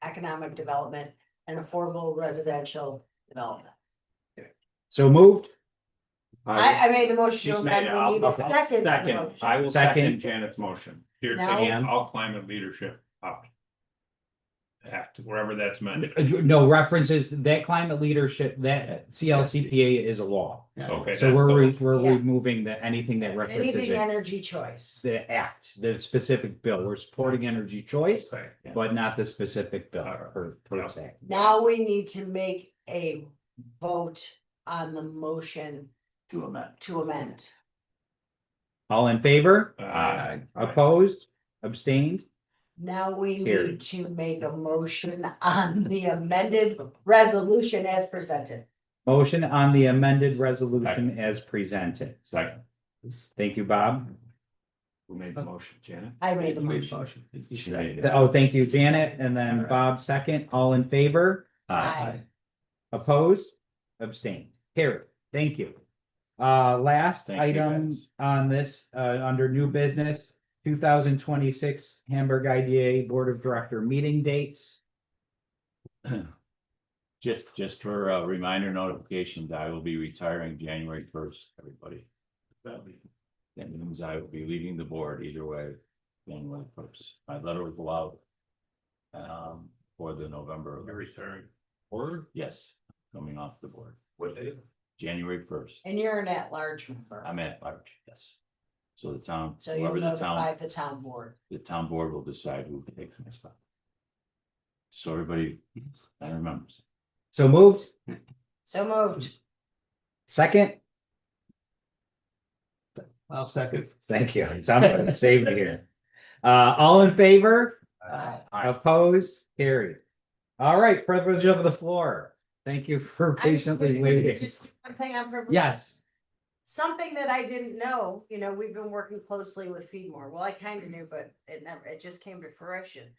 economic development and affordable residential development. So moved? I made the motion, She's to made amend. it. we I'll need a second. second. Second, motion. I will Second. second Janet's motion. Here, Now- all climate leadership up. Act, wherever that's meant. No references, that climate leadership, that CLCPA is a law. Okay. So that's we're, all. we're Yeah. removing anything that references Anything it. energy choice. The act, the specific bill. We're supporting energy choice, Okay. but not the specific bill per se. Now we need to make a vote on the motion To amend. to amend. All in favor? Aye. Opposed? Abstained? Now we Carried. need to make a motion on the amended resolution as presented. Motion on the amended resolution as presented. Second. Thank you, Bob. Who made the motion, Janet? I made the Made motion. motion. She made it. Oh, thank you, Janet, and then Bob second. All in favor? Aye. Opposed? Abstained. Carried. Thank you. Last Thank you, item guys. on this, under new business, 2026 Hamburg IDA Board of Director meeting dates. Just for a reminder notification, I will be retiring January 1st, everybody. That means I will be leaving the board either way, January 1st. My letter will go out for the November. You're retiring. Or, yes, coming off the board. What day? January 1st. And you're an at-large member, I'm at large, yes. So the town, so you'll whoever the notify town, the town board. the town board will decide who takes my spot. So everybody, remembers. So moved. So moved. Second. I'll second. Thank you. Somebody saved me here. All in favor? Aye. Opposed? Carried. All right, privilege of the floor. Thank you for patiently waiting. Just one thing on privilege. Yes. Something that I didn't know, we've been working closely with Feedmore. Well, I kind of knew, but it just came to fruition.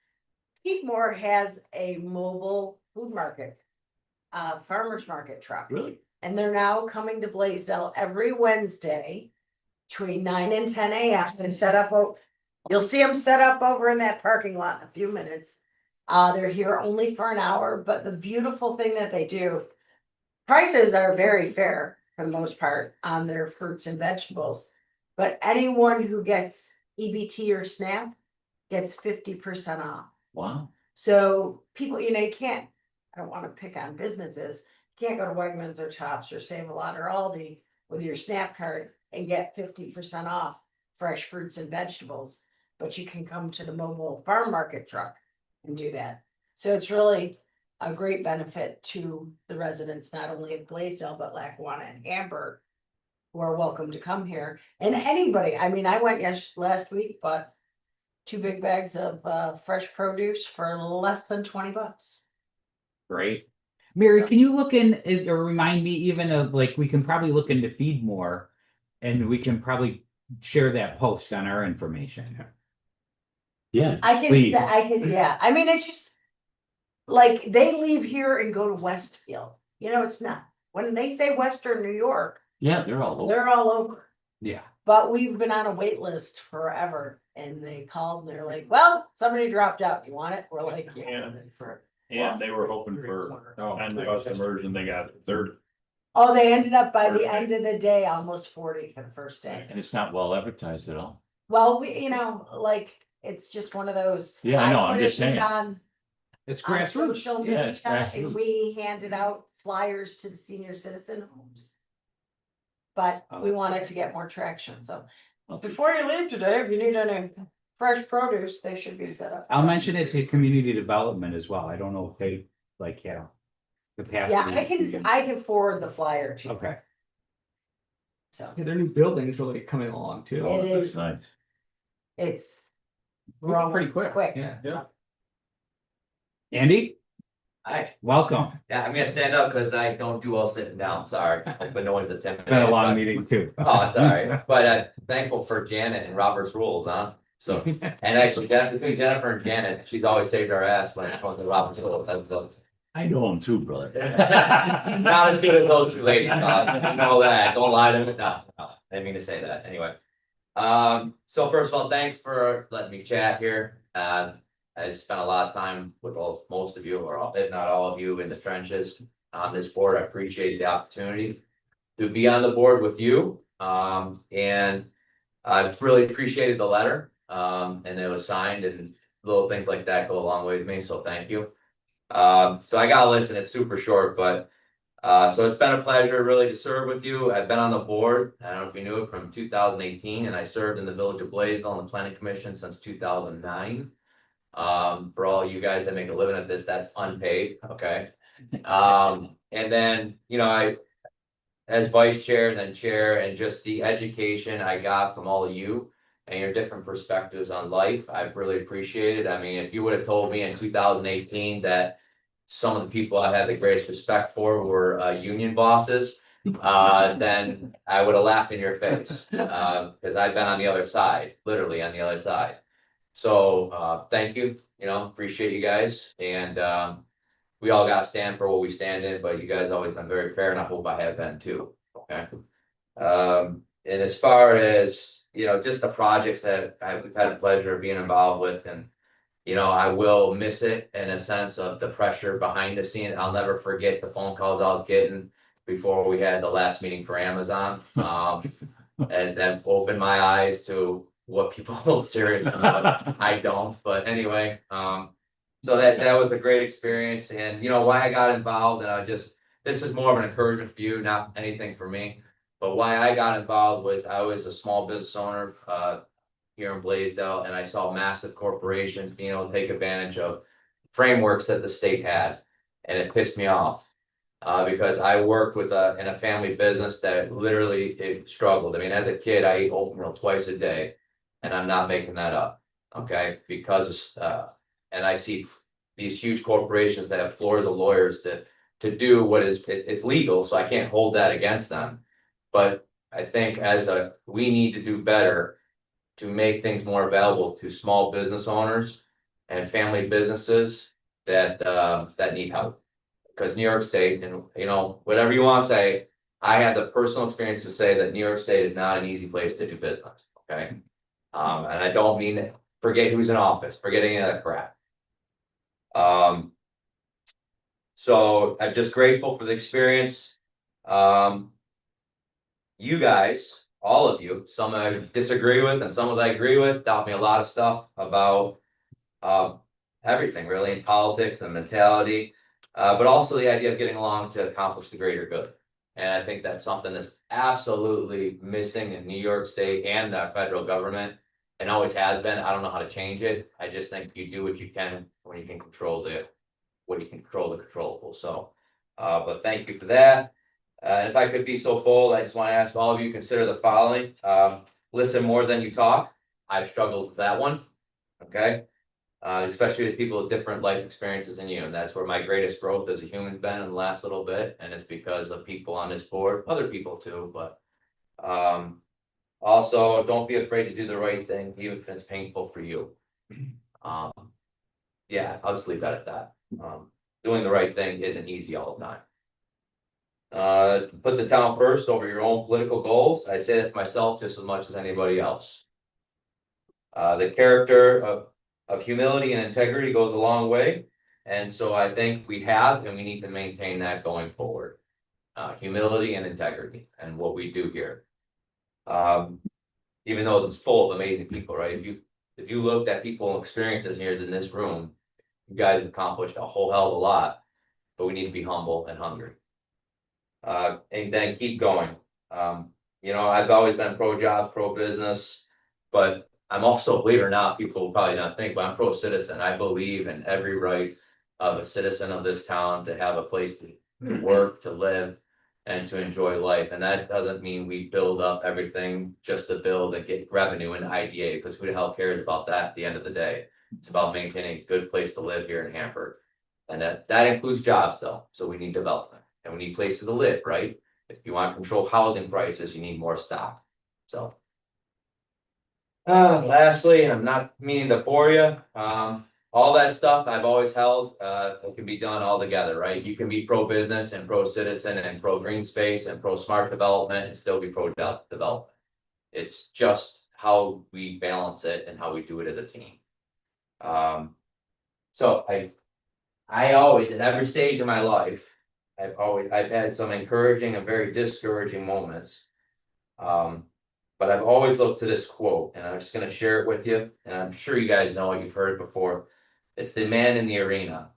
Feedmore has a mobile food market, farmer's market truck. Really? And they're now coming to Blaisdell every Wednesday between 9 and 10 a.m. and set up, you'll see them set up over in that parking lot in a few minutes. They're here only for an hour, but the beautiful thing that they do, prices are very fair for the most part on their fruits and vegetables. But anyone who gets EBT or SNAP gets 50% off. Wow. So people, you can't, I don't want to pick on businesses, you can't go to Wegmans or Tops or Save a Lot or Aldi with your SNAP card and get 50% off fresh fruits and vegetables. But you can come to the mobile farm market truck and do that. So it's really a great benefit to the residents, not only of Blaisdell, but Lackawanna and Hamburg, who are welcome to come here. And anybody, I went last week, bought 2 big bags of fresh produce for less than $20. Great. Mary, So- can you look in or remind me even of we can probably look into Feedmore and we can probably share that post on our information. Yeah. I can, please. yeah, it's just, like, they leave here and go to Westfield, you know, it's not, when they say Western New York, Yeah, they're all over. they're all over. Yeah. But we've been on a wait list forever, and they called, and they're like, well, somebody dropped out, you want it? We're like, yeah. And they were hoping for, on the customers and they got 30. Oh, they ended up by the end of the day, almost 40 for the first day. And it's not well advertised at all. Well, we, you know, like, it's just one of those. Yeah, I know, I'm put just it saying. It's On grassroots. social Yeah, media, it's and grassroots. we handed out flyers to the senior citizen homes. But Oh, we that's wanted to get more traction, so Okay. before you leave today, if you need any fresh produce, they should be set up. I'll mention it to community development as well. I don't know if they like, capacity. Yeah, I can forward the flyer to you, Okay. so Yeah, their new building's really coming along too. It is. Nice. it's. Moving pretty quick. Quick. Yeah. Andy, Hi, welcome. yeah, I'm gonna stand up because I don't do well sitting down, sorry, but no one's attempting. Been a long meeting too. Oh, it's all right, but thankful for Janet and Robert's rules, huh? So, and actually, between Jennifer and Janet, she's always saved our ass when it comes to Robert's rules. I know him too, brother. Not as good as those two ladies, you know that, don't lie to me, no, I didn't mean to say that, anyway. So first of all, thanks for letting me chat here, I spent a lot of time with most of you, or if not all of you, in the trenches on this board. I appreciate the opportunity to be on the board with you. And I've really appreciated the letter, and it was signed, and little things like that go a long way with me, so thank you. So I gotta listen, it's super short, but so it's been a pleasure really to serve with you. I've been on the board, I don't know if you knew it, from 2018, and I served in the Village of Blaisdell on the Planning Commission since 2009. For all you guys that make a living at this, that's unpaid, okay? And then, you know, I, as vice chair and then chair, and just the education I got from all of you and your different perspectives on life, I've really appreciated. I mean, if you would have told me in 2018 that some of the people I had the greatest respect for were union bosses, then I would have laughed in your face, because I've been on the other side, literally on the other side. So thank you, you know, appreciate you guys, and we all gotta stand for what we stand in, but you guys always been very fair, and I hope I have been too, okay? And as far as, you know, just the projects that we've had the pleasure of being involved with, and you know, I will miss it in a sense of the pressure behind the scene. I'll never forget the phone calls I was getting before we had the last meeting for Amazon. And then opened my eyes to what people hold serious about. I don't, but anyway, so that was a great experience, and you know why I got involved, and this is more of an encouragement for you, not anything for me. But why I got involved was I was a small business owner here in Blaisdell, and I saw massive corporations being able to take advantage of frameworks that the state had, and it pissed me off. Because I worked with in a family business that literally it struggled. I mean, as a kid, I ate oatmeal twice a day, and I'm not making that up. Okay, because and I see these huge corporations that have floors of lawyers to do what is it's legal, so I can't hold that against them. But I think we need to do better to make things more available to small business owners and family businesses that need help. Because New York State, and you know, whatever you want to say, I have the personal experience to say that New York State is not an easy place to do business, okay? And I don't mean forget who's in office, forget any of that crap. So I'm just grateful for the experience. You guys, all of you, some I disagree with and some of I agree with, taught me a lot of stuff about everything really, in politics and mentality. But also the idea of getting along to accomplish the greater good. And I think that's something that's absolutely missing in New York State and the federal government, and always has been. I don't know how to change it. I just think you do what you can when you can control the controllable. So, but thank you for that. If I could be so bold, I just want to ask all of you, consider the following. Listen more than you talk. I've struggled with that one. Okay. Especially with people with different life experiences than you. And that's where my greatest growth as a human's been in the last little bit. And it's because of people on this board, other people too, but also don't be afraid to do the right thing, even if it's painful for you. Yeah, I'll just leave that at that. doing the right thing isn't easy all the time. Put the town first over your own political goals. I say that to myself just as much as anybody else. The character of humility and integrity goes a long way. And so I think we have, and we need to maintain that going forward. Humility and integrity and what we do here. Even though it's full of amazing people, right? If you looked at people and experiences here in this room, you guys have accomplished a whole hell of a lot, but we need to be humble and hungry. And then keep going. You know, I've always been pro job, pro business, but I'm also, believe it or not, people will probably not think, but I'm pro citizen. I believe in every right of a citizen of this town to have a place to work, to live, and to enjoy life. And that doesn't mean we build up everything just to build and get revenue in IDA, because who the hell cares about that at the end of the day? It's about maintaining a good place to live here in Hamburg. And that includes jobs though. So we need development and we need places to live, right? If you want to control housing prices, you need more stock. So. Lastly, and I'm not meaning to bore you, all that stuff I've always held, it can be done all together, right? You can be pro-business and pro-citizen and pro-green space and pro-smart development and still be pro-development. It's just how we balance it and how we do it as a team. So I always, in every stage of my life, I've had some encouraging and very discouraging moments. But I've always looked to this quote, and I'm just going to share it with you. And I'm sure you guys know it, you've heard it before. It's the man in the arena.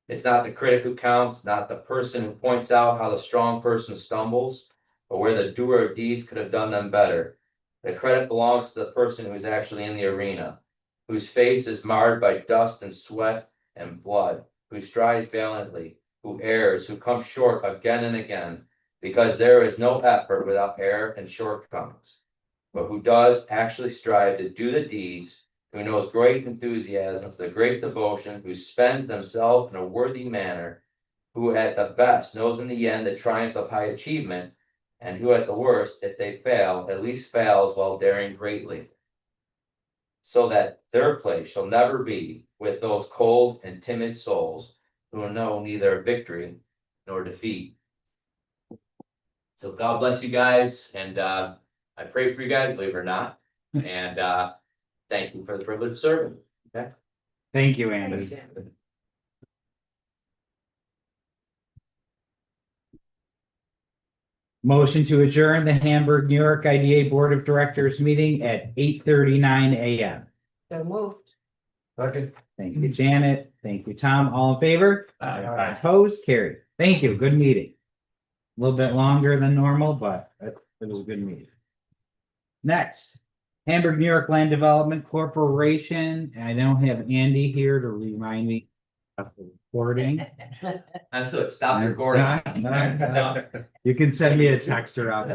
It's not the critic who counts, not the person who points out how the strong person stumbles, but where the doer of deeds could have done them better. The credit belongs to the person who's actually in the arena, whose face is marred by dust and sweat and blood, who strives valiantly, who errs, who comes short again and again, because there is no effort without error and shortcomings. But who does actually strive to do the deeds, who knows great enthusiasm, the great devotion, who spends themselves in a worthy manner, who at the best knows in the end the triumph of high achievement, and who at the worst, if they fail, at least fails while daring greatly. So that their place shall never be with those cold and timid souls who know neither victory nor defeat. So God bless you guys, and I pray for you guys, believe it or not, and thank you for the privilege of serving. Okay. Thank you, Andy. Thanks, Andy. Motion to adjourn the Hamburg, New York IDA Board of Directors meeting at 8:39 a.m. So moved. Second. Thank you, Janet. Thank you, Tom. All in favor? Aye. Opposed? Carried. Thank you. Good meeting. A little bit longer than normal, but it was a good meeting. Next, Hamburg, New York Land Development Corporation. I don't have Andy here to remind me of the recording. That's it. Stop recording. You can send me a text or out.